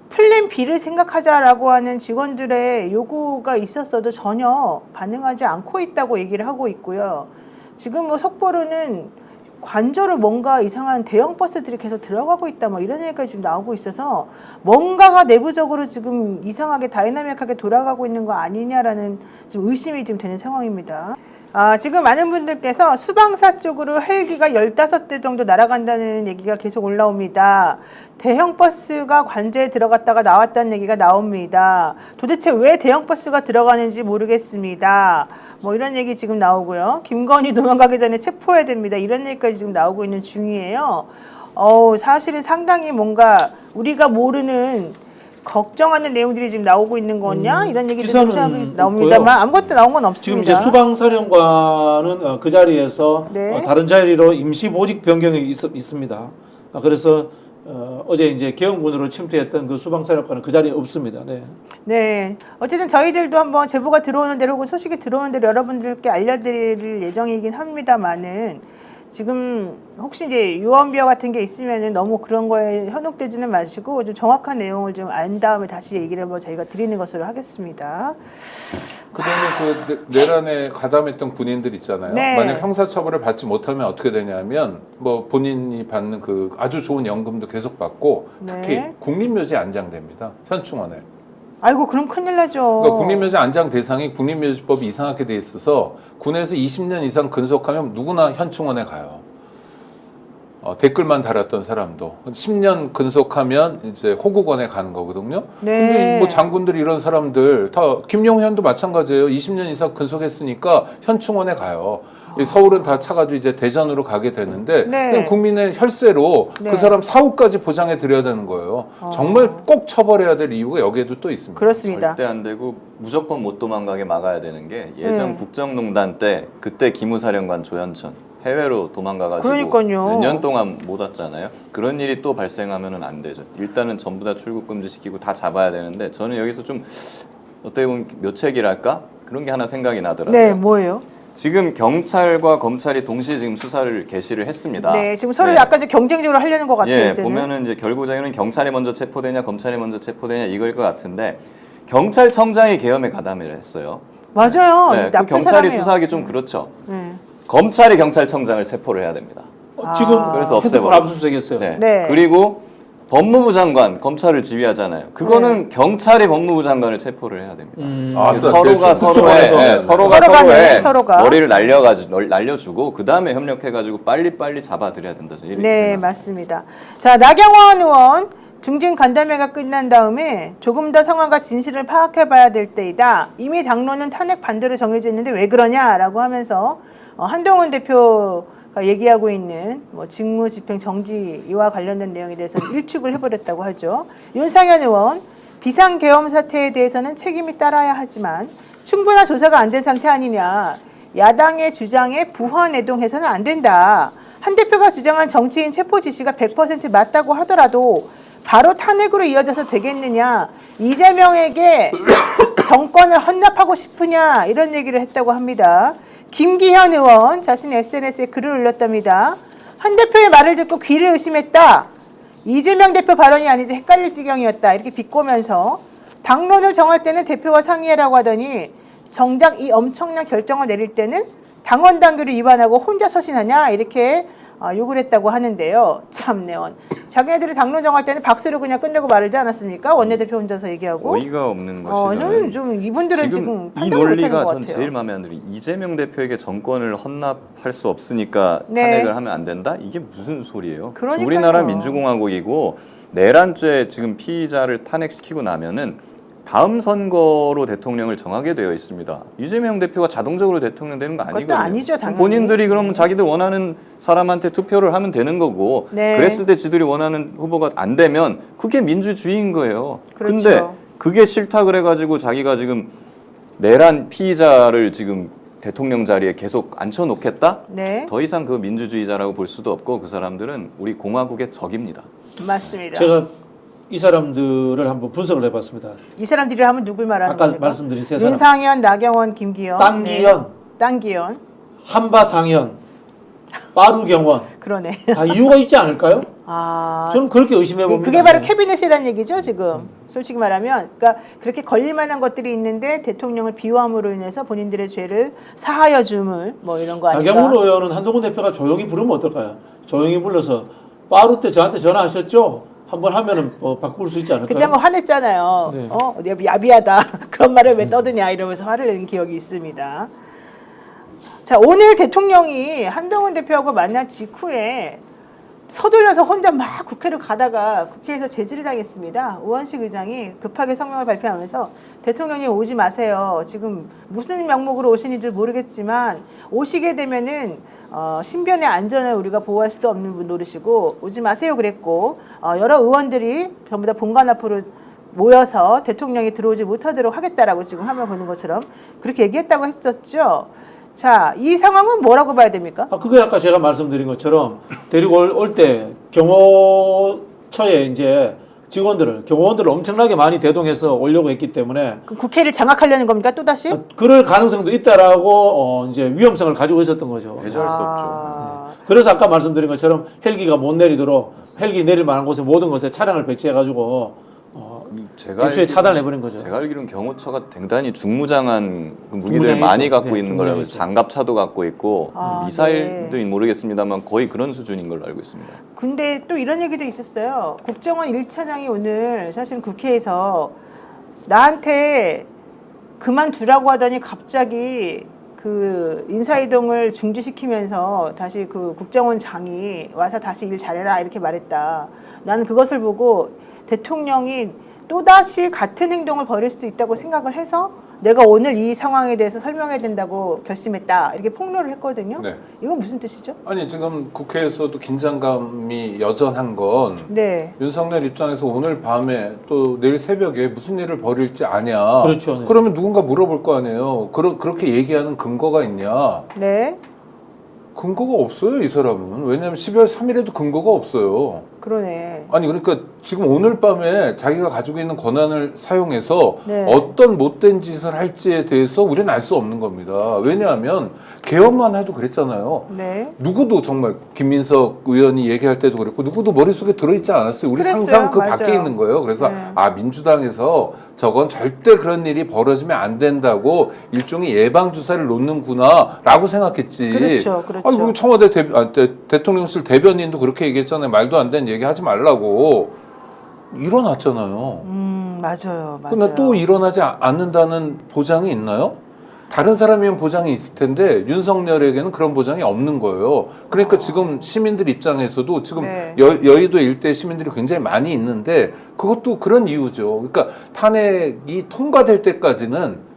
플랜 B를 생각하자라고 하는 직원들의 요구가 있었어도 전혀 반응하지 않고 있다고 얘기를 하고 있고요. 지금 뭐 속보로는 관저로 뭔가 이상한 대형 버스들이 계속 들어가고 있다 뭐 이런 얘기가 지금 나오고 있어서 뭔가가 내부적으로 지금 이상하게 다이나믹하게 돌아가고 있는 거 아니냐라는 지금 의심이 지금 되는 상황입니다. 지금 많은 분들께서 수방사 쪽으로 헬기가 15대 정도 날아간다는 얘기가 계속 올라옵니다. 대형 버스가 관저에 들어갔다가 나왔다는 얘기가 나옵니다. 도대체 왜 대형 버스가 들어가는지 모르겠습니다. 뭐 이런 얘기 지금 나오고요. 김건희 도망가기 전에 체포해야 됩니다. 이런 얘기까지 지금 나오고 있는 중이에요. 사실은 상당히 뭔가 우리가 모르는 걱정하는 내용들이 지금 나오고 있는 거냐 이런 얘기들이 기사는 나옵니다만 없고요. 아무것도 나온 건 없습니다. 지금 이제 수방사령관은 그 자리에서 네. 다른 자리로 임시 보직 변경이 있습니다. 그래서 어제 이제 계엄군으로 침투했던 그 수방사령관은 그 자리에 없습니다. 네. 네. 어쨌든 저희들도 한번 제보가 들어오는 대로 혹은 소식이 들어오는 대로 여러분들께 알려드릴 예정이긴 합니다만은 지금 혹시 이제 유언비어 같은 게 있으면은 너무 그런 거에 현혹되지는 마시고 좀 정확한 내용을 좀 안 다음에 다시 얘기를 한번 저희가 드리는 것으로 하겠습니다. 그다음에 그 내란에 가담했던 군인들 있잖아요. 네. 만약 형사처벌을 받지 못하면 어떻게 되냐면 뭐 본인이 받는 그 아주 좋은 연금도 계속 받고 특히 네. 국립묘지 안장됩니다. 현충원에. 아이고 그럼 큰일 나죠. 그러니까 국립묘지 안장 대상이 국립묘지법이 이상하게 돼 있어서 군에서 20년 이상 근속하면 누구나 현충원에 가요. 댓글만 달았던 사람도 10년 근속하면 이제 호국원에 가는 거거든요. 네. 근데 뭐 장군들 이런 사람들 다 김용현도 마찬가지예요. 20년 이상 근속했으니까 현충원에 가요. 이 서울은 다 차가지고 이제 대전으로 가게 되는데 네. 그냥 국민의 혈세로 네. 그 사람 사후까지 보장해 드려야 되는 거예요. 정말 꼭 처벌해야 될 이유가 여기에도 또 있습니다. 그렇습니다. 절대 안 되고 무조건 못 도망가게 막아야 되는 게 예전 네. 국정농단 때 그때 기무사령관 조현천 해외로 도망가가지고 그러니까요. 몇 년 동안 못 왔잖아요. 그런 일이 또 발생하면은 안 되죠. 일단은 전부 다 출국 금지시키고 다 잡아야 되는데 저는 여기서 좀 어떻게 보면 묘책이랄까 그런 게 하나 생각이 나더라고요. 네, 뭐예요? 지금 경찰과 검찰이 동시에 지금 수사를 개시를 했습니다. 네, 지금 서로 약간 좀 경쟁적으로 하려는 것 같아요. 예, 이제는. 보면은 이제 결국에는 경찰이 먼저 체포되냐, 검찰이 먼저 체포되냐 이걸 것 같은데 경찰청장이 계엄에 가담을 했어요. 맞아요. 네, 그 나쁜 경찰이 사람이에요. 수사하기 좀 그렇죠. 네. 검찰이 경찰청장을 체포를 해야 됩니다. 지금 그래서 핸드폰 없애버려. 압수수색했어요. 네. 네. 그리고 법무부 장관 검찰을 지휘하잖아요. 그거는 경찰이 법무부 장관을 체포를 해야 됩니다. 아싸, 서로가 제일 좋은 서로의 국수관에서. 서로가 서로가 서로의 네, 서로가. 머리를 날려주고 그 다음에 협력해가지고 빨리 잡아들여야 된다. 이렇게 네, 생각합니다. 맞습니다. 자, 나경원 의원 중진 간담회가 끝난 다음에 조금 더 상황과 진실을 파악해봐야 될 때이다. 이미 당론은 탄핵 반대로 정해져 있는데 왜 그러냐라고 하면서 한동훈 대표가 얘기하고 있는 뭐 직무 집행 정지와 관련된 내용에 대해서는 일축을 해버렸다고 하죠. 윤상현 의원 비상계엄 사태에 대해서는 책임이 따라야 하지만 충분한 조사가 안 된 상태 아니냐. 야당의 주장에 부화내동해서는 안 된다. 한 대표가 주장한 정치인 체포 지시가 100% 맞다고 하더라도 바로 탄핵으로 이어져서 되겠느냐. 이재명에게 정권을 헌납하고 싶으냐. 이런 얘기를 했다고 합니다. 김기현 의원 자신의 SNS에 글을 올렸답니다. 한 대표의 말을 듣고 귀를 의심했다. 이재명 대표 발언이 아니지 헷갈릴 지경이었다. 이렇게 비꼬면서 당론을 정할 때는 대표와 상의해라고 하더니 정작 이 엄청난 결정을 내릴 때는 당원 당규를 위반하고 혼자 서신하냐 이렇게 욕을 했다고 하는데요. 참내원. 자기네들이 당론 정할 때는 박수로 그냥 끝내고 말하지 않았습니까? 원내대표 혼자서 얘기하고. 어이가 없는 것이 저는 좀 이분들은 지금 이 판단을 못하는 논리가 것 전 같아요. 제일 마음에 안 들어요. 이재명 대표에게 정권을 헌납할 수 없으니까 네. 탄핵을 하면 안 된다? 이게 무슨 소리예요? 그러니까요. 우리나라 민주공화국이고 내란죄 지금 피의자를 탄핵시키고 나면은 다음 선거로 대통령을 정하게 되어 있습니다. 이재명 대표가 자동적으로 대통령 되는 거 그것도 아니거든요. 아니죠, 당연히. 본인들이 그러면 자기들 원하는 사람한테 투표를 하면 되는 거고 네. 그랬을 때 지들이 원하는 후보가 안 되면 그게 민주주의인 거예요. 그렇죠. 근데 그게 싫다 그래가지고 자기가 지금 내란 피의자를 지금 대통령 자리에 계속 앉혀놓겠다? 네. 더 이상 그 민주주의자라고 볼 수도 없고 그 사람들은 우리 공화국의 적입니다. 맞습니다. 제가 이 사람들을 한번 분석을 해봤습니다. 이 사람들이 하면 누굴 말하는 아까 겁니까? 말씀드린 세 사람. 윤상현, 나경원, 김기현, 땅기현, 땅기현. 한바상현, 빠루경원 그러네. 다 이유가 있지 않을까요? 아, 저는 그렇게 의심해 봅니다. 그게 바로 캐비넷이라는 얘기죠, 지금. 솔직히 말하면. 그러니까 그렇게 걸릴 만한 것들이 있는데 대통령을 비호함으로 인해서 본인들의 죄를 사하여 줌을 뭐 이런 거 아닌가. 나경원 의원은 한동훈 대표가 조용히 부르면 어떨까요? 조용히 불러서 빠루 때 저한테 전화하셨죠? 한번 하면은 바꿀 수 있지 않을까요? 그때 한번 화냈잖아요. 네. 내가 야비하다. 그런 말을 왜 떠드냐 이러면서 화를 낸 기억이 있습니다. 자, 오늘 대통령이 한동훈 대표하고 만난 직후에 서둘러서 혼자 막 국회를 가다가 국회에서 제지를 당했습니다. 우원식 의장이 급하게 성명을 발표하면서 대통령님 오지 마세요. 지금 무슨 명목으로 오시는지 모르겠지만 오시게 되면은 신변의 안전을 우리가 보호할 수도 없는 분 노릇이고 오지 마세요 그랬고 여러 의원들이 전부 다 본관 앞으로 모여서 대통령이 들어오지 못하도록 하겠다라고 지금 화면 보는 것처럼 그렇게 얘기했다고 했었죠. 자, 이 상황은 뭐라고 봐야 됩니까? 그게 아까 제가 말씀드린 것처럼 데리고 올 때 경호처에 이제 경호원들을 엄청나게 많이 대동해서 오려고 했기 때문에 그 국회를 장악하려는 겁니까? 또다시? 그럴 가능성도 있다라고 이제 위험성을 가지고 있었던 거죠. 배제할 수 없죠. 그래서 아까 말씀드린 것처럼 헬기가 못 내리도록 헬기 내릴 만한 곳에 모든 것에 차량을 배치해가지고 애초에 차단을 해버린 거죠. 제가 알기로는 경호처가 대단히 중무장한 무기들 중무장이죠. 많이 갖고 네, 있는 걸로 알고 중무장이죠. 있어요. 장갑차도 갖고 있고 아, 미사일들이 모르겠습니다만 거의 그런 수준인 걸로 알고 있습니다. 근데 또 이런 얘기도 있었어요. 국정원 1차장이 오늘 사실 국회에서 나한테 그만두라고 하더니 갑자기 그 인사이동을 중지시키면서 다시 그 국정원장이 와서 다시 일 잘해라 이렇게 말했다. 나는 그것을 보고 대통령이 또다시 같은 행동을 벌일 수 있다고 생각을 해서 내가 오늘 이 상황에 대해서 설명해야 된다고 결심했다. 이렇게 폭로를 했거든요. 네. 이건 무슨 뜻이죠? 아니 지금 국회에서도 긴장감이 여전한 건 네. 윤석열 입장에서 오늘 밤에 또 내일 새벽에 무슨 일을 벌일지 아냐. 그렇죠. 네. 그러면 누군가 물어볼 거 아니에요. 그렇게 얘기하는 근거가 있냐. 네. 근거가 없어요, 이 사람은. 왜냐하면 12월 3일에도 근거가 없어요. 그러네. 아니 그러니까 지금 오늘 밤에 자기가 가지고 있는 권한을 사용해서 네. 어떤 못된 짓을 할지에 대해서 우리는 알 수 없는 겁니다. 왜냐하면 개헌만 해도 그랬잖아요. 네. 누구도 정말 김민석 의원이 얘기할 때도 그랬고 누구도 머릿속에 들어있지 않았어요. 우리 그랬어요. 상상 그 맞아요. 밖에 있는 거예요. 그래서 네. 민주당에서 저건 절대 그런 일이 벌어지면 안 된다고 일종의 예방주사를 놓는구나 라고 생각했지. 그렇죠. 그렇죠. 아니, 청와대 대통령실 대변인도 그렇게 얘기했잖아요. 말도 안 되는 얘기 하지 말라고. 일어났잖아요. 맞아요. 근데 또 일어나지 않는다는 보장이 있나요? 다른 사람이면 보장이 있을 텐데 윤석열에게는 그런 보장이 없는 거예요. 그러니까 지금 시민들 입장에서도 지금 네. 여의도 일대 시민들이 굉장히 많이 있는데 그것도 그런 이유죠. 그러니까 탄핵이 통과될 때까지는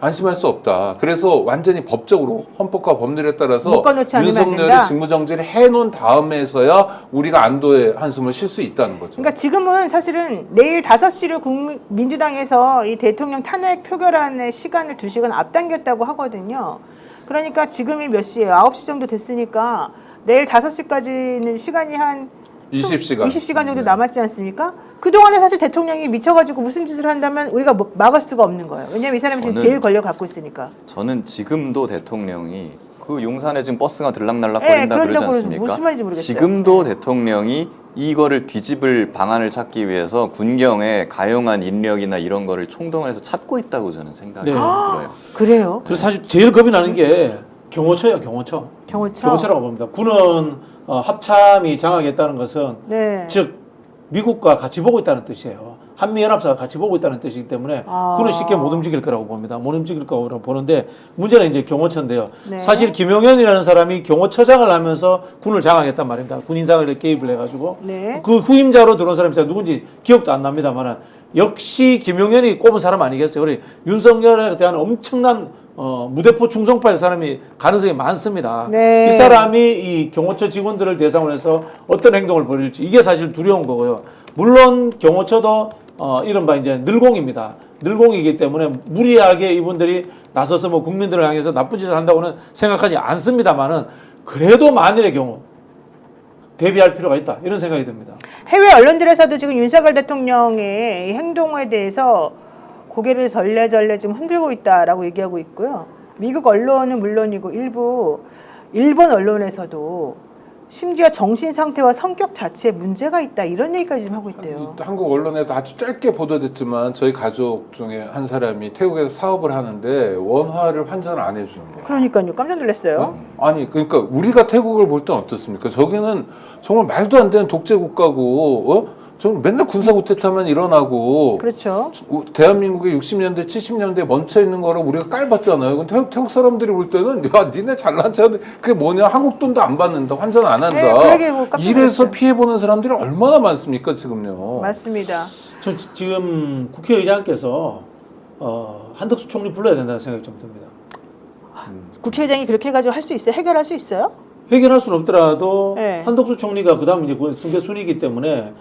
안심할 수 없다. 그래서 완전히 법적으로 헌법과 법률에 따라서 묶어놓지 않으면 안 된다. 윤석열이 직무정지를 해놓은 다음에서야 우리가 안도의 한숨을 쉴 수 있다는 거죠. 그러니까 지금은 사실은 내일 5시로 민주당에서 이 대통령 탄핵 표결안의 시간을 2시간 앞당겼다고 하거든요. 그러니까 지금이 몇 시예요? 9시 정도 됐으니까 내일 5시까지는 시간이 한 20시간. 20시간 정도 남았지 않습니까? 그동안에 사실 대통령이 미쳐가지고 무슨 짓을 한다면 우리가 막을 수가 없는 거예요. 왜냐하면 이 사람이 지금 제일 권력을 갖고 있으니까. 저는 지금도 대통령이 그 용산에 지금 버스가 들락날락거린다 그러지 그런다고 않습니까? 무슨 말인지 모르겠어요. 지금도 대통령이 이거를 뒤집을 방안을 찾기 위해서 군경에 가용한 인력이나 이런 거를 총동원해서 찾고 있다고 저는 생각이 네. 들어요. 그래요? 그래서 사실 제일 겁이 나는 게 경호처예요, 경호처. 경호처라고 봅니다. 군은 합참이 장악했다는 것은 네. 즉 미국과 같이 보고 있다는 뜻이에요. 한미연합사가 같이 보고 있다는 뜻이기 때문에 군은 쉽게 못 움직일 거라고 봅니다. 못 움직일 거라고 보는데 문제는 이제 경호처인데요. 네. 사실 김용현이라는 사람이 경호처장을 하면서 군을 장악했단 말입니다. 군 인사를 개입을 해가지고 네. 그 후임자로 들어온 사람이 제가 누군지 기억도 안 납니다만 역시 김용현이 꼽은 사람 아니겠어요. 우리 윤석열에 대한 엄청난 무대포 충성파일 사람이 가능성이 많습니다. 네. 이 사람이 이 경호처 직원들을 대상으로 해서 어떤 행동을 벌일지 이게 사실 두려운 거고요. 물론 경호처도 이른바 이제 늘공입니다. 늘공이기 때문에 무리하게 이분들이 나서서 뭐 국민들을 향해서 나쁜 짓을 한다고는 생각하지 않습니다만은 그래도 만일의 경우 대비할 필요가 있다 이런 생각이 듭니다. 해외 언론들에서도 지금 윤석열 대통령의 이 행동에 대해서 고개를 절레절레 지금 흔들고 있다라고 얘기하고 있고요. 미국 언론은 물론이고 일부 일본 언론에서도 심지어 정신 상태와 성격 자체에 문제가 있다 이런 얘기까지 좀 하고 있대요. 한국 언론에도 아주 짧게 보도됐지만 저희 가족 중에 한 사람이 태국에서 사업을 하는데 원화를 환전을 안 해주는 거예요. 그러니까요. 깜짝 놀랐어요. 아니 그러니까 우리가 태국을 볼 땐 어떻습니까? 저기는 정말 말도 안 되는 독재 국가고 저는 맨날 군사구태타만 일어나고 그렇죠. 대한민국의 60년대 70년대에 멈춰 있는 거를 우리가 깔봤잖아요. 근데 태국 사람들이 볼 때는 야 니네 잘난 체하는데 그게 뭐냐 한국 돈도 안 받는다 환전 안 한다. 그러게 뭐 깜짝 이래서 놀랐어요. 피해 보는 사람들이 얼마나 많습니까 지금요. 맞습니다. 저 지금 국회의장께서 한덕수 총리 불러야 된다는 생각이 좀 듭니다. 국회의장이 그렇게 해가지고 할 수 있어요? 해결할 수 있어요? 해결할 수는 없더라도 네. 한덕수 총리가 그다음 이제 순계순이기 때문에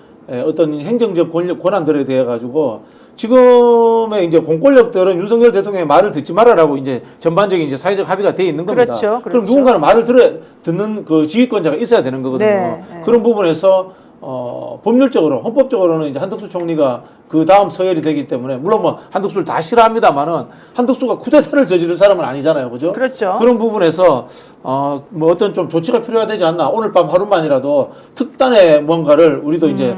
어떤 행정적 권한들에 대해 가지고 지금의 이제 공권력들은 윤석열 대통령의 말을 듣지 말아라고 이제 전반적인 이제 사회적 합의가 돼 있는 겁니다. 그렇죠, 그렇죠. 그럼 누군가는 말을 듣는 그 지휘권자가 있어야 되는 거거든요. 네, 네. 그런 부분에서 법률적으로 헌법적으로는 이제 한덕수 총리가 그 다음 서열이 되기 때문에 물론 뭐 한덕수를 다 싫어합니다만은 한덕수가 쿠데타를 저지를 사람은 아니잖아요, 그죠? 그렇죠. 그런 부분에서 뭐 어떤 좀 조치가 필요가 되지 않나 오늘 밤 하루만이라도 특단의 뭔가를 우리도 이제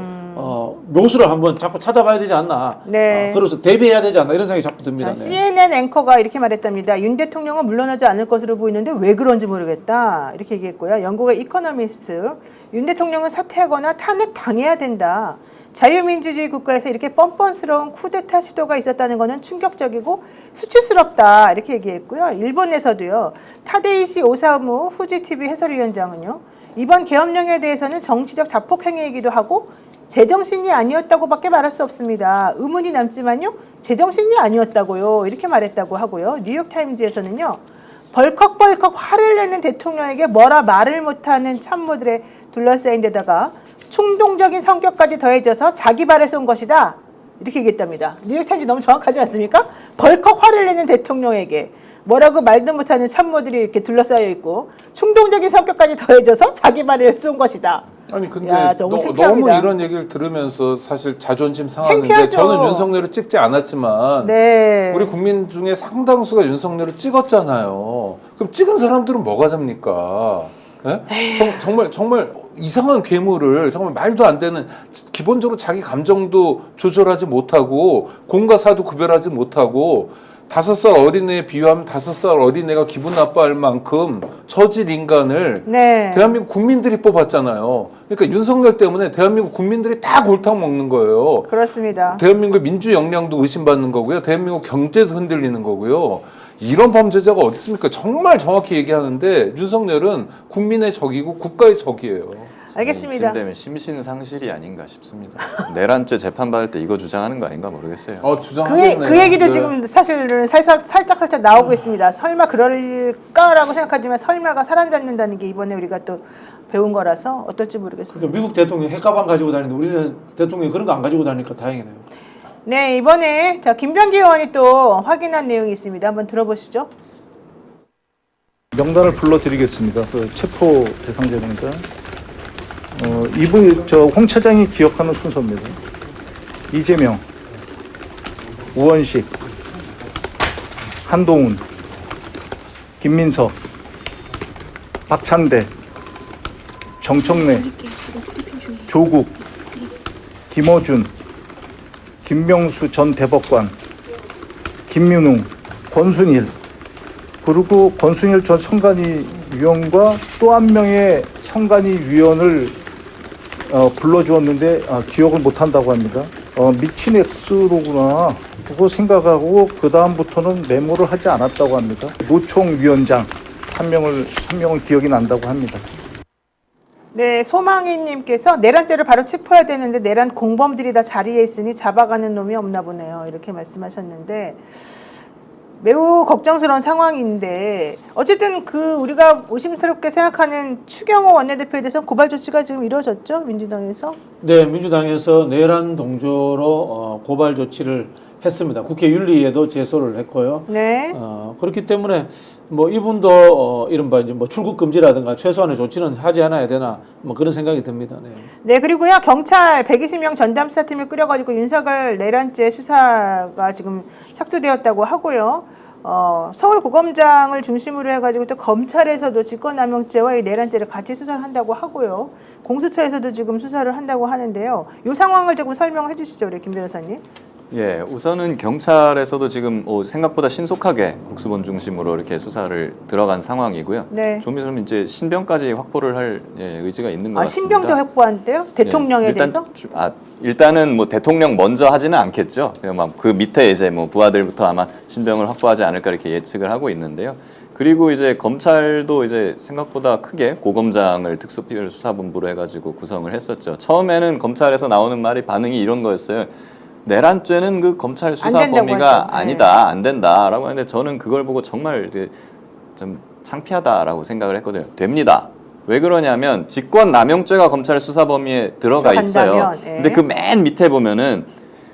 묘수를 한번 자꾸 찾아봐야 되지 않나. 네. 그래서 대비해야 되지 않나 이런 생각이 자꾸 듭니다. 자, CNN 앵커가 이렇게 말했답니다. 윤 대통령은 물러나지 않을 것으로 보이는데 왜 그런지 모르겠다. 이렇게 얘기했고요. 영국의 이코노미스트 윤 대통령은 사퇴하거나 탄핵 당해야 된다. 자유민주주의 국가에서 이렇게 뻔뻔스러운 쿠데타 시도가 있었다는 것은 충격적이고 수치스럽다. 이렇게 얘기했고요. 일본에서도요. 타데이시 오사무 후지TV 해설위원장은요. 이번 계엄령에 대해서는 정치적 자폭 행위이기도 하고 제정신이 아니었다고밖에 말할 수 없습니다. 의문이 남지만요. 제정신이 아니었다고요. 이렇게 말했다고 하고요. 뉴욕타임즈에서는요. 벌컥벌컥 화를 내는 대통령에게 뭐라 말을 못하는 참모들에 둘러싸인 데다가 충동적인 성격까지 더해져서 자기 발에 쏜 것이다. 이렇게 얘기했답니다. 뉴욕타임즈 너무 정확하지 않습니까? 벌컥 화를 내는 대통령에게 뭐라고 말도 못하는 참모들이 이렇게 둘러싸여 있고 충동적인 성격까지 더해져서 자기 발에 쏜 것이다. 아니 근데 야, 너무 너무 이런 얘기를 들으면서 사실 자존심 상하는데 창피하죠. 저는 윤석열을 찍지 않았지만 네. 우리 국민 중에 상당수가 윤석열을 찍었잖아요. 그럼 찍은 사람들은 뭐가 됩니까? 네? 정말 이상한 괴물을 정말 말도 안 되는 기본적으로 자기 감정도 조절하지 못하고 공과 사도 구별하지 못하고 5살 어린애에 비유하면 5살 어린애가 기분 나빠할 만큼 저질 인간을 네. 대한민국 국민들이 뽑았잖아요. 그러니까 윤석열 때문에 대한민국 국민들이 다 골탕 먹는 거예요. 그렇습니다. 대한민국 민주 역량도 의심받는 거고요. 대한민국 경제도 흔들리는 거고요. 이런 범죄자가 어디 있습니까? 정말 정확히 얘기하는데 윤석열은 국민의 적이고 국가의 적이에요. 알겠습니다. 이쯤 되면 심신상실이 아닌가 싶습니다. 내란죄 재판받을 때 이거 주장하는 거 아닌가 모르겠어요. 주장하겠네요. 그 얘기도 네. 지금 사실은 살짝 나오고 있습니다. 설마 그럴까라고 생각하지만 설마가 사람잡는다는 게 이번에 우리가 또 배운 거라서 어떨지 모르겠습니다. 그러니까 미국 대통령이 핵가방 가지고 다니는데 우리는 대통령이 그런 거 안 가지고 다니니까 다행이네요. 네, 이번에 김병기 의원이 또 확인한 내용이 있습니다. 한번 들어보시죠. 명단을 불러드리겠습니다. 그 체포 대상자니까. 이분 홍 차장이 기억하는 순서입니다. 이재명, 우원식, 한동훈, 김민석, 박찬대, 정청래, 조국, 김어준, 김명수 전 대법관, 김민웅, 권순일, 그리고 권순일 전 선관위 위원과 또 한 명의 선관위 위원을 불러주었는데 기억을 못한다고 합니다. 미친 X로구나 그거 생각하고 그 다음부터는 메모를 하지 않았다고 합니다. 노총 위원장 한 명은 기억이 난다고 합니다. 네, 소망이님께서 내란죄를 바로 체포해야 되는데 내란 공범들이 다 자리에 있으니 잡아가는 놈이 없나 보네요. 이렇게 말씀하셨는데 매우 걱정스러운 상황인데 어쨌든 우리가 의심스럽게 생각하는 추경호 원내대표에 대해서 고발 조치가 지금 이루어졌죠? 민주당에서? 네, 민주당에서 내란 동조로 고발 조치를 했습니다. 국회 윤리에도 제소를 했고요. 네. 그렇기 때문에 뭐 이분도 이른바 이제 뭐 출국 금지라든가 최소한의 조치는 하지 않아야 되나 뭐 그런 생각이 듭니다. 네. 네, 그리고요 경찰 120명 전담 수사팀을 꾸려가지고 윤석열 내란죄 수사가 지금 착수되었다고 하고요. 서울고검장을 중심으로 해가지고 또 검찰에서도 직권남용죄와 이 내란죄를 같이 수사를 한다고 하고요. 공수처에서도 지금 수사를 한다고 하는데요. 이 상황을 조금 설명해 주시죠, 우리 김 변호사님. 예, 우선은 경찰에서도 지금 생각보다 신속하게 국수본 중심으로 이렇게 수사를 들어간 상황이고요. 네. 좀 있으면 이제 신병까지 확보를 할 의지가 있는 것 같습니다. 신병도 확보한대요? 대통령에 대해서? 일단은 뭐 대통령 먼저 하지는 않겠죠. 그 밑에 이제 뭐 부하들부터 아마 신병을 확보하지 않을까 이렇게 예측을 하고 있는데요. 그리고 이제 검찰도 이제 생각보다 크게 고검장을 특수수사본부로 해가지고 구성을 했었죠. 처음에는 검찰에서 나오는 말이 반응이 이런 거였어요. 내란죄는 그 검찰 수사 범위가 아니다, 안 된다라고 하는데 저는 그걸 보고 정말 좀 창피하다라고 생각을 했거든요. 됩니다. 왜 그러냐면 직권남용죄가 검찰 수사 범위에 들어가 있어요. 근데 그 맨 밑에 보면은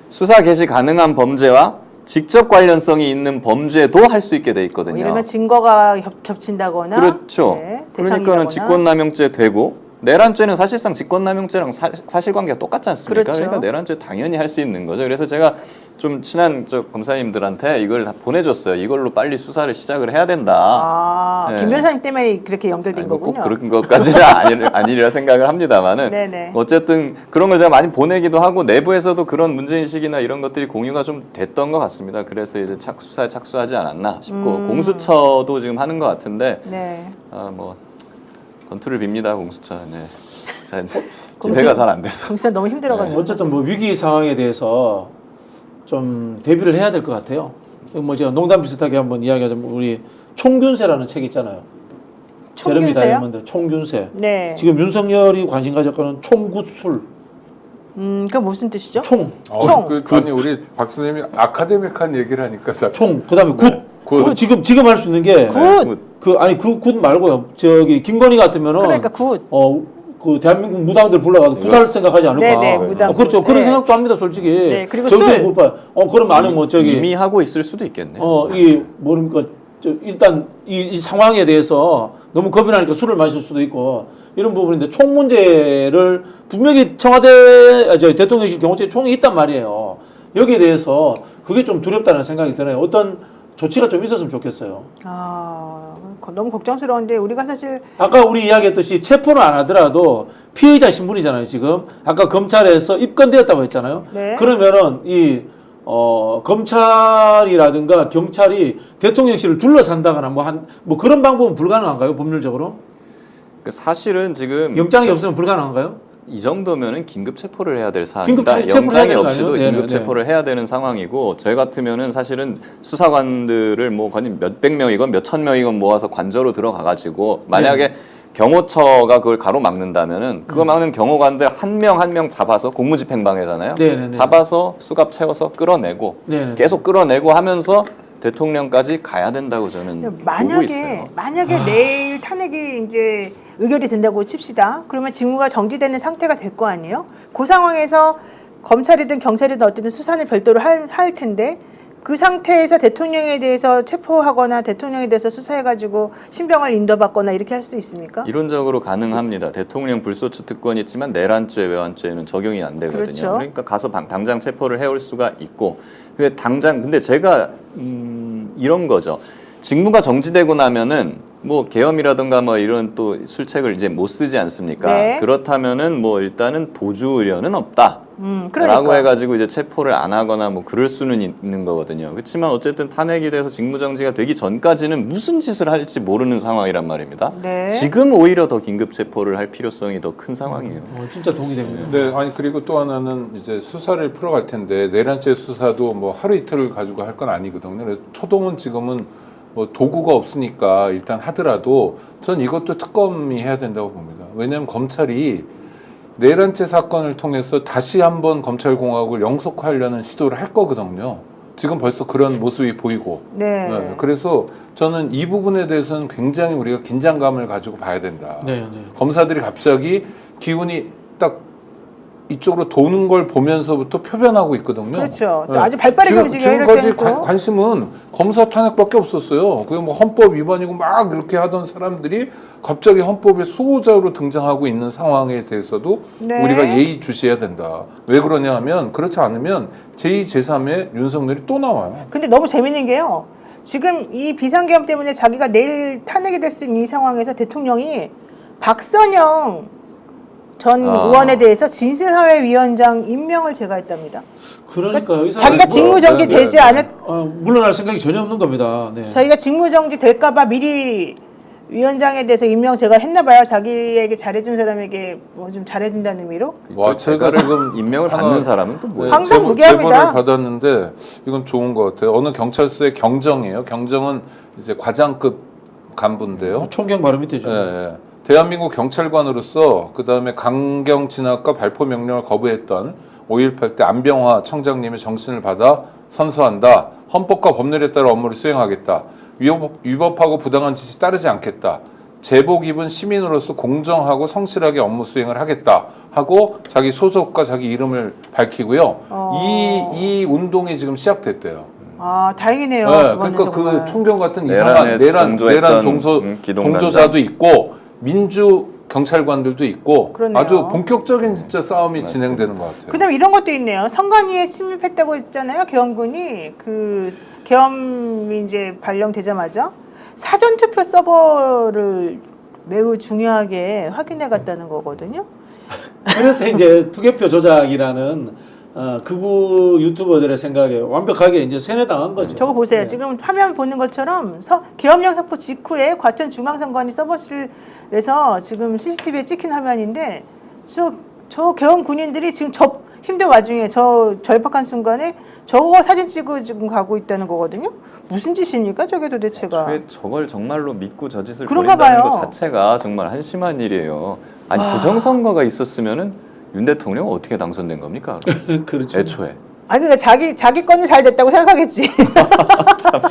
수사 개시 가능한 범죄와 직접 관련성이 있는 범죄도 할 수 있게 돼 있거든요. 이러면 증거가 겹친다거나. 그렇죠. 네, 그러니까는 직권남용죄 되고 내란죄는 사실상 직권남용죄랑 사실관계가 똑같지 않습니까? 그렇죠. 그러니까 내란죄 당연히 할 수 있는 거죠. 그래서 제가 좀 친한 검사님들한테 이걸 다 보내줬어요. 이걸로 빨리 수사를 시작을 해야 된다. 김 변호사님 때문에 그렇게 연결된 꼭 거군요. 그런 것까지는 아니라 생각을 합니다만은 네네. 어쨌든 그런 걸 제가 많이 보내기도 하고 내부에서도 그런 문제인식이나 이런 것들이 공유가 좀 됐던 것 같습니다. 그래서 이제 수사에 착수하지 않았나 싶고 공수처도 지금 하는 것 같은데 네. 뭐 건투를 빕니다. 공수처. 네. 기대가 잘 안 돼서. 공수처 너무 힘들어가지고. 어쨌든 뭐 위기 상황에 대해서 좀 대비를 해야 될 것 같아요. 뭐 제가 농담 비슷하게 한번 이야기하자면 우리 총균세라는 책 있잖아요. 제레미 다이아몬드 총균세. 네. 지금 윤석열이 관심 가졌거는 총굿술. 그게 무슨 뜻이죠? 총. 아니 우리 박사님이 아카데믹한 얘기를 하니까 총. 그다음에 굿. 지금 할 수 있는 게 굿 말고요. 저기 김건희 같으면은 그러니까 굿. 그 대한민국 무당들 불러가지고 굿할 생각하지 않을까? 네네, 무당. 그렇죠. 그런 생각도 합니다, 솔직히. 네, 그리고 술. 그럼 많은 뭐 저기 이미 하고 있을 수도 있겠네요. 이 뭡니까? 일단 이 상황에 대해서 너무 겁이 나니까 술을 마실 수도 있고 이런 부분인데 총 문제를 분명히 청와대 대통령실 경호처에 총이 있단 말이에요. 여기에 대해서 그게 좀 두렵다는 생각이 드네요. 어떤 조치가 좀 있었으면 좋겠어요. 너무 걱정스러운데 우리가 사실 아까 우리 이야기했듯이 체포는 안 하더라도 피의자 신분이잖아요. 지금 아까 검찰에서 입건되었다고 했잖아요. 네. 그러면은 이 검찰이라든가 경찰이 대통령실을 둘러산다거나 뭐 그런 방법은 불가능한가요? 법률적으로? 사실은 지금 영장이 없으면 불가능한가요? 이 정도면은 긴급 체포를 해야 될 긴급 사안입니다. 체포를 해야 영장이 되는 없이도 거 아니에요? 긴급 네네. 체포를 해야 되는 상황이고 저희 같으면은 사실은 수사관들을 뭐 거의 몇백 명이건 몇천 명이건 모아서 관저로 들어가 가지고 만약에 경호처가 그걸 가로막는다면은 그거 막는 경호관들 한 명 한 명 잡아서 공무집행방해잖아요. 네네네. 잡아서 수갑 채워서 끌어내고 네네. 계속 끌어내고 하면서 대통령까지 가야 된다고 저는 보고 있어요. 만약에 내일 탄핵이 이제 의결이 된다고 칩시다. 그러면 직무가 정지되는 상태가 될 거 아니에요? 그 상황에서 검찰이든 경찰이든 어쨌든 수사는 별도로 할 텐데 그 상태에서 대통령에 대해서 체포하거나 대통령에 대해서 수사해가지고 신병을 인도받거나 이렇게 할 수 있습니까? 이론적으로 가능합니다. 대통령 불소추 특권이 있지만 내란죄, 외환죄는 적용이 안 되거든요. 그렇죠. 그러니까 가서 당장 체포를 해올 수가 있고 근데 제가 이런 거죠. 직무가 정지되고 나면은 뭐 계엄이라든가 뭐 이런 또 술책을 이제 못 쓰지 않습니까? 네. 그렇다면은 뭐 일단은 도주 의뢰는 없다. 그러니까. 라고 해가지고 이제 체포를 안 하거나 뭐 그럴 수는 있는 거거든요. 그렇지만 어쨌든 탄핵이 돼서 직무정지가 되기 전까지는 무슨 짓을 할지 모르는 상황이란 말입니다. 네. 지금 오히려 더 긴급 체포를 할 필요성이 더 큰 상황이에요. 진짜 동의됩니다. 네, 아니 그리고 또 하나는 이제 수사를 풀어갈 텐데 내란죄 수사도 뭐 하루 이틀을 가지고 할 건 아니거든요. 그래서 초동은 지금은 뭐 도구가 없으니까 일단 하더라도 전 이것도 특검이 해야 된다고 봅니다. 왜냐하면 검찰이 내란죄 사건을 통해서 다시 한번 검찰공화국을 영속화하려는 시도를 할 거거든요. 지금 벌써 그런 모습이 보이고. 네. 네, 그래서 저는 이 부분에 대해서는 굉장히 우리가 긴장감을 가지고 봐야 된다. 네. 검사들이 갑자기 기운이 딱 이쪽으로 도는 걸 보면서부터 표변하고 있거든요. 그렇죠. 또 아주 발빠르게 움직여요. 이럴 지금까지 때는 또. 관심은 검사 탄핵밖에 없었어요. 그게 뭐 헌법 위반이고 막 이렇게 하던 사람들이 갑자기 헌법의 수호자로 등장하고 있는 상황에 대해서도 네. 우리가 예의주시해야 된다. 왜 그러냐 하면 그렇지 않으면 제2, 제3의 윤석열이 또 나와요. 근데 너무 재밌는 게요. 지금 이 비상계엄 때문에 자기가 내일 탄핵이 될 수 있는 이 상황에서 대통령이 박선영 전 의원에 대해서 진실화해위원장 임명을 제거했답니다. 그러니까 자기가 직무정지 되지 않을 물러날 생각이 전혀 없는 겁니다. 네. 자기가 직무정지 될까봐 미리 위원장에 대해서 임명 제거를 했나 봐요. 자기에게 잘해준 사람에게 뭐 좀 잘해준다는 의미로. 와, 제가 지금 임명을 받는 사람은 또 뭐예요? 황당무계합니다. 제보를 받았는데 이건 좋은 것 같아요. 어느 경찰서의 경정이에요. 경정은 이제 과장급 간부인데요. 총경 바로 밑에죠. 예. 대한민국 경찰관으로서 그 다음에 강경 진압과 발포 명령을 거부했던 5.18 때 안병화 청장님의 정신을 받아 선서한다. 헌법과 법률에 따라 업무를 수행하겠다. 위법하고 부당한 지시 따르지 않겠다. 제복 입은 시민으로서 공정하고 성실하게 업무 수행을 하겠다 하고 자기 소속과 자기 이름을 밝히고요. 이 운동이 지금 시작됐대요. 아, 다행이네요. 네, 그러니까 그 총경 같은 이상한 내란 동조자도 있고 민주 경찰관들도 있고 그러네요. 아주 본격적인 진짜 싸움이 진행되는 것 같아요. 그다음에 이런 것도 있네요. 선관위에 침입했다고 했잖아요. 계엄군이 그 계엄이 이제 발령되자마자 사전 투표 서버를 매우 중요하게 확인해 갔다는 거거든요. 그래서 이제 투개표 조작이라는 극우 유튜버들의 생각에 완벽하게 이제 세뇌당한 거죠. 저거 보세요. 네. 지금 화면 보는 것처럼 계엄령 선포 직후에 과천 중앙선관위 서버실에서 지금 CCTV에 찍힌 화면인데 저 계엄 군인들이 지금 힘든 와중에 저 절박한 순간에 저거 사진 찍고 지금 가고 있다는 거거든요. 무슨 짓입니까 저게 도대체가. 저걸 정말로 믿고 저 짓을 그런가 벌인다는 봐요. 것 자체가 정말 한심한 일이에요. 아니 부정선거가 있었으면은 윤 대통령은 어떻게 당선된 겁니까? 그렇죠. 애초에. 아니 그러니까 자기 건은 잘 됐다고 생각하겠지.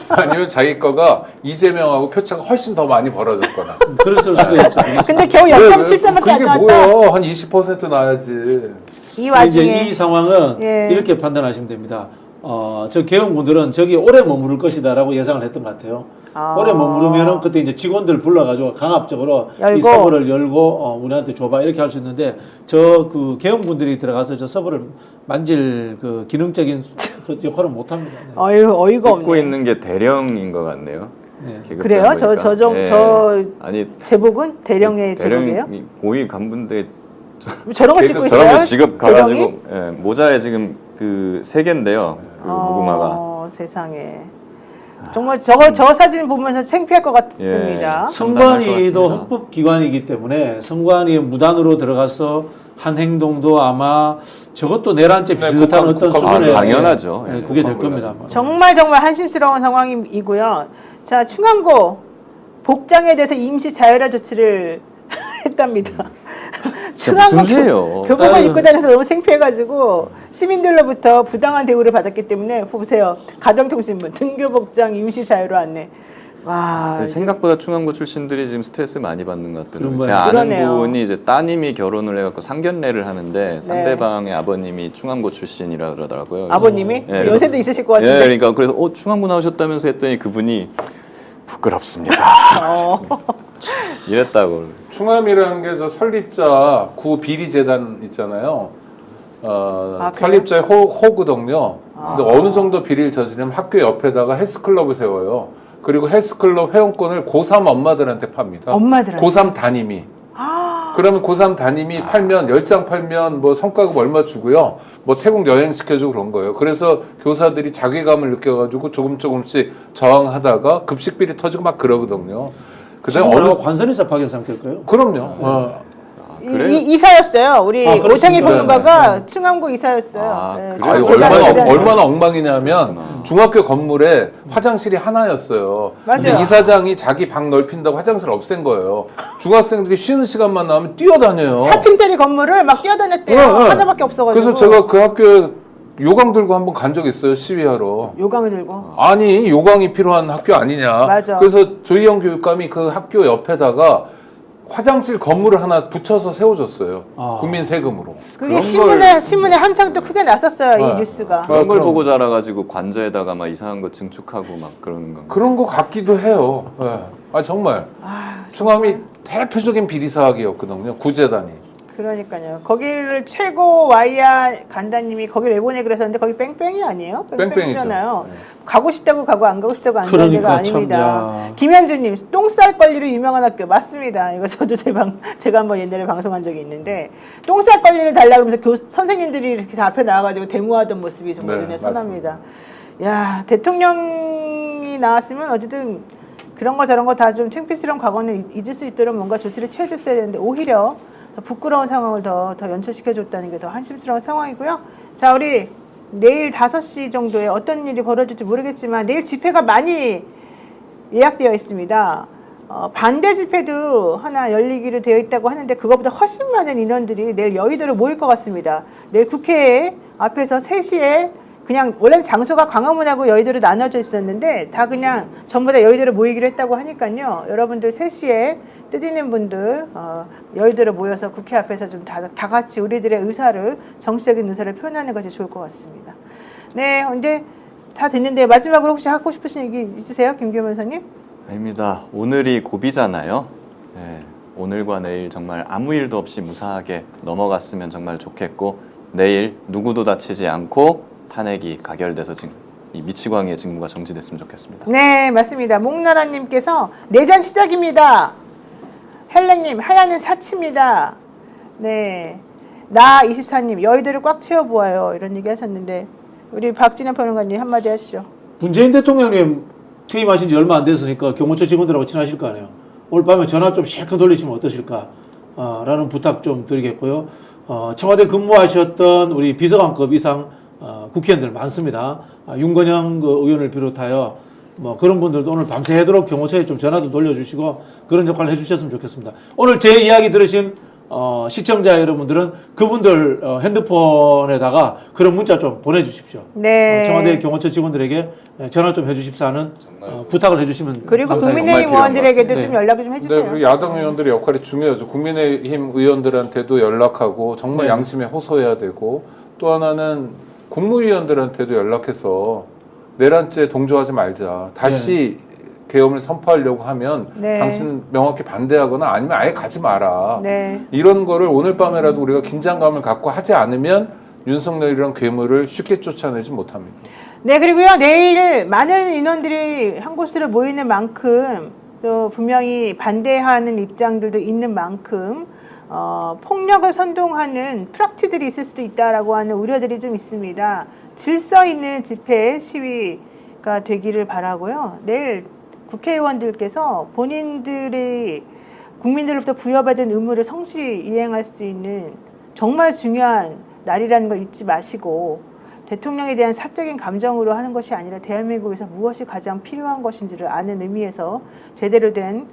아니면 자기 거가 이재명하고 표차가 훨씬 더 많이 벌어졌거나. 그랬을 수도 있죠. 근데 겨우 0.73밖에 안 그게 나왔다. 뭐야? 한 20% 나야지. 이 와중에 이제 이 상황은 예. 이렇게 판단하시면 됩니다. 저 계엄군들은 저기 오래 머무를 것이다라고 예상을 했던 것 같아요. 오래 머무르면은 그때 이제 직원들 불러가지고 강압적으로 열고. 이 서버를 열고 우리한테 줘봐 이렇게 할 수 있는데 저 그 계엄군들이 들어가서 저 서버를 만질 그 기능적인 그 역할을 못 합니다. 네. 어이가 찍고 없네. 있는 게 대령인 것 같네요. 네. 그래요? 저 아니 제복은 대령의 제복이에요? 고위 간부인데 저런 걸 찍고 저런 있어요? 거 지급 대령이? 가가지고 모자에 지금 그 3개인데요. 그 무구마가. 세상에. 정말 저 사진 보면서 창피할 것 같습니다. 선관위도 헌법기관이기 때문에 선관위에 무단으로 들어가서 한 행동도 아마 저것도 내란죄 비슷한 어떤 수준의 당연하죠. 네, 그게 될 겁니다. 정말 한심스러운 상황이고요. 자, 충암고 복장에 대해서 임시 자율화 조치를 했답니다. 무슨 죄예요? 교복을 입고 다녀서 너무 창피해가지고 시민들로부터 부당한 대우를 받았기 때문에 보세요. 가정통신문 등교복장 임시 자율화 안내. 와. 생각보다 충암고 출신들이 지금 스트레스 많이 받는 것 같더라고요. 그런 제 아는 그러네요. 분이 이제 따님이 결혼을 해갖고 상견례를 하는데 상대방의 아버님이 충암고 출신이라 그러더라고요. 그래서 아버님이? 예, 연세도 있으실 것 같은데. 그러니까 그래서 충암고 나오셨다면서 했더니 그분이 부끄럽습니다. 이랬다고. 충암이라는 게 저 설립자 구 비리재단 있잖아요. 설립자의 호거든요. 근데 어느 정도 비리를 저지르면 학교 옆에다가 헬스클럽을 세워요. 그리고 헬스클럽 회원권을 고3 엄마들한테 팝니다. 엄마들한테? 고3 담임이. 그러면 고3 담임이 팔면 10장 팔면 뭐 성과급 얼마 주고요. 뭐 태국 여행 시켜주고 그런 거예요. 그래서 교사들이 자괴감을 느껴가지고 조금씩 저항하다가 급식비리 터지고 막 그러거든요. 지금 어느 관선에서 파견 상태일까요? 그럼요. 그래요? 이사였어요. 우리 그렇습니다. 오창희 평론가가 네. 충암고 이사였어요. 네, 아유, 얼마나 엉망이냐면 중학교 건물에 화장실이 하나였어요. 맞아요. 근데 이사장이 자기 방 넓힌다고 화장실을 없앤 거예요. 중학생들이 쉬는 시간만 나오면 뛰어다녀요. 4층짜리 건물을 막 뛰어다녔대요. 하나밖에 없어가지고. 그래서 제가 그 학교에 요강 들고 한번 간 적 있어요. 시위하러. 요강을 들고. 아니 요강이 필요한 학교 아니냐. 맞아. 그래서 조희영 교육감이 그 학교 옆에다가 화장실 건물을 하나 붙여서 세워줬어요. 국민 세금으로. 그게 신문에 한창 또 크게 났었어요. 이 뉴스가. 그런 걸 보고 자라가지고 관저에다가 막 이상한 거 증축하고 막 그러는 건가요? 그런 거 같기도 해요. 네. 아 정말. 충암이 대표적인 비리 사학이었거든요. 구재단이. 그러니까요. 거기를 최고 와이야 간다님이 거기를 왜 보내 그랬었는데 거기 뺑뺑이 아니에요? 뺑뺑이잖아요. 가고 싶다고 가고 안 가고 싶다고 안 가는 데가 아닙니다. 김현주님 똥쌀 권리로 유명한 학교 맞습니다. 이거 저도 제가 한번 옛날에 방송한 적이 있는데 똥쌀 권리를 달라 그러면서 선생님들이 이렇게 다 앞에 나와가지고 데모하던 모습이 정말 눈에 선합니다. 야 대통령이 나왔으면 어쨌든 그런 거 저런 거 다 좀 창피스러운 과거는 잊을 수 있도록 뭔가 조치를 취해줬어야 되는데 오히려 더 부끄러운 상황을 더 연출시켜줬다는 게 더 한심스러운 상황이고요. 자, 우리 내일 5시 정도에 어떤 일이 벌어질지 모르겠지만 내일 집회가 많이 예약되어 있습니다. 반대 집회도 하나 열리기로 되어 있다고 하는데 그것보다 훨씬 많은 인원들이 내일 여의도로 모일 것 같습니다. 내일 국회 앞에서 3시에 그냥 원래는 장소가 광화문하고 여의도로 나눠져 있었는데 다 그냥 전부 다 여의도로 모이기로 했다고 하니까요. 여러분들 3시에 뜻있는 분들 여의도로 모여서 국회 앞에서 좀 다 같이 우리들의 의사를 정치적인 의사를 표현하는 것이 좋을 것 같습니다. 네, 이제 다 됐는데 마지막으로 혹시 하고 싶으신 얘기 있으세요, 김기현 변호사님? 아닙니다. 오늘이 고비잖아요. 네, 오늘과 내일 정말 아무 일도 없이 무사하게 넘어갔으면 정말 좋겠고 내일 누구도 다치지 않고 탄핵이 가결돼서 지금 이 미치광이의 직무가 정지됐으면 좋겠습니다. 네, 맞습니다. 목나라님께서 내전 시작입니다. 헬렌님 하야는 사치입니다. 네, 나 24님 여의도를 꽉 채워보아요. 이런 얘기 하셨는데 우리 박진영 평론가님 한마디 하시죠. 문재인 대통령님 퇴임하신 지 얼마 안 됐으니까 경호처 직원들하고 친하실 거 아니에요. 오늘 밤에 전화 좀 실컷 돌리시면 어떠실까? 라는 부탁 좀 드리겠고요. 청와대 근무하셨던 우리 비서관급 이상 국회의원들 많습니다. 윤건영 의원을 비롯하여 뭐 그런 분들도 오늘 밤새도록 경호처에 좀 전화도 돌려주시고 그런 역할을 해주셨으면 좋겠습니다. 오늘 제 이야기 들으신 시청자 여러분들은 그분들 핸드폰에다가 그런 문자 좀 보내주십시오. 네. 청와대 경호처 직원들에게 전화 좀 해주십사 하는 부탁을 해주시면 그리고 감사하겠습니다. 국민의힘 의원들에게도 네. 좀 연락을 좀 해주세요. 네, 그리고 야당 의원들의 역할이 중요하죠. 국민의힘 의원들한테도 연락하고 정말 네. 양심에 호소해야 되고 또 하나는 국무위원들한테도 연락해서 내란죄 동조하지 말자. 다시 계엄을 선포하려고 하면 네. 당신 명확히 반대하거나 아니면 아예 가지 마라. 네. 이런 거를 오늘 밤에라도 우리가 긴장감을 갖고 하지 않으면 윤석열이란 괴물을 쉽게 쫓아내지 못합니다. 네, 그리고요 내일 많은 인원들이 한 곳으로 모이는 만큼 또 분명히 반대하는 입장들도 있는 만큼 폭력을 선동하는 프락티들이 있을 수도 있다라고 하는 우려들이 좀 있습니다. 질서 있는 집회 시위가 되기를 바라고요. 내일 국회의원들께서 본인들이 국민들로부터 부여받은 의무를 성실히 이행할 수 있는 정말 중요한 날이라는 걸 잊지 마시고 대통령에 대한 사적인 감정으로 하는 것이 아니라 대한민국에서 무엇이 가장 필요한 것인지를 아는 의미에서 제대로 된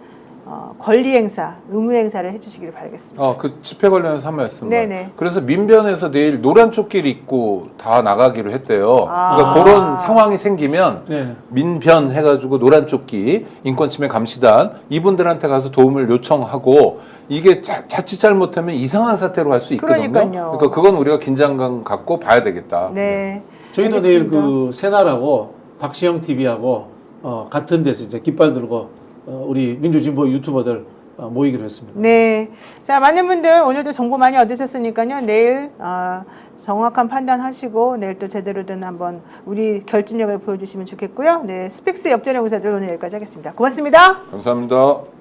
권리 행사, 의무 행사를 해주시기를 바라겠습니다. 그 집회 관련해서 한 말씀. 네네. 그래서 민변에서 내일 노란 조끼를 입고 다 나가기로 했대요. 그러니까 그런 상황이 생기면 네. 민변 해가지고 노란 조끼 인권침해 감시단 이분들한테 가서 도움을 요청하고 이게 자칫 잘못하면 이상한 사태로 갈 수 있거든요. 그러니까요. 그러니까 그건 우리가 긴장감 갖고 봐야 되겠다. 네. 저희도 알겠습니다. 내일 그 새날하고 박시영 TV하고 같은 데서 이제 깃발 들고 우리 민주진보 유튜버들 모이기로 했습니다. 네. 자, 많은 분들 오늘도 정보 많이 얻으셨으니까요. 내일 정확한 판단하시고 내일 또 제대로 된 한번 우리 결집력을 보여주시면 좋겠고요. 네, 스픽스 역전의 우사들 오늘 여기까지 하겠습니다. 고맙습니다. 감사합니다.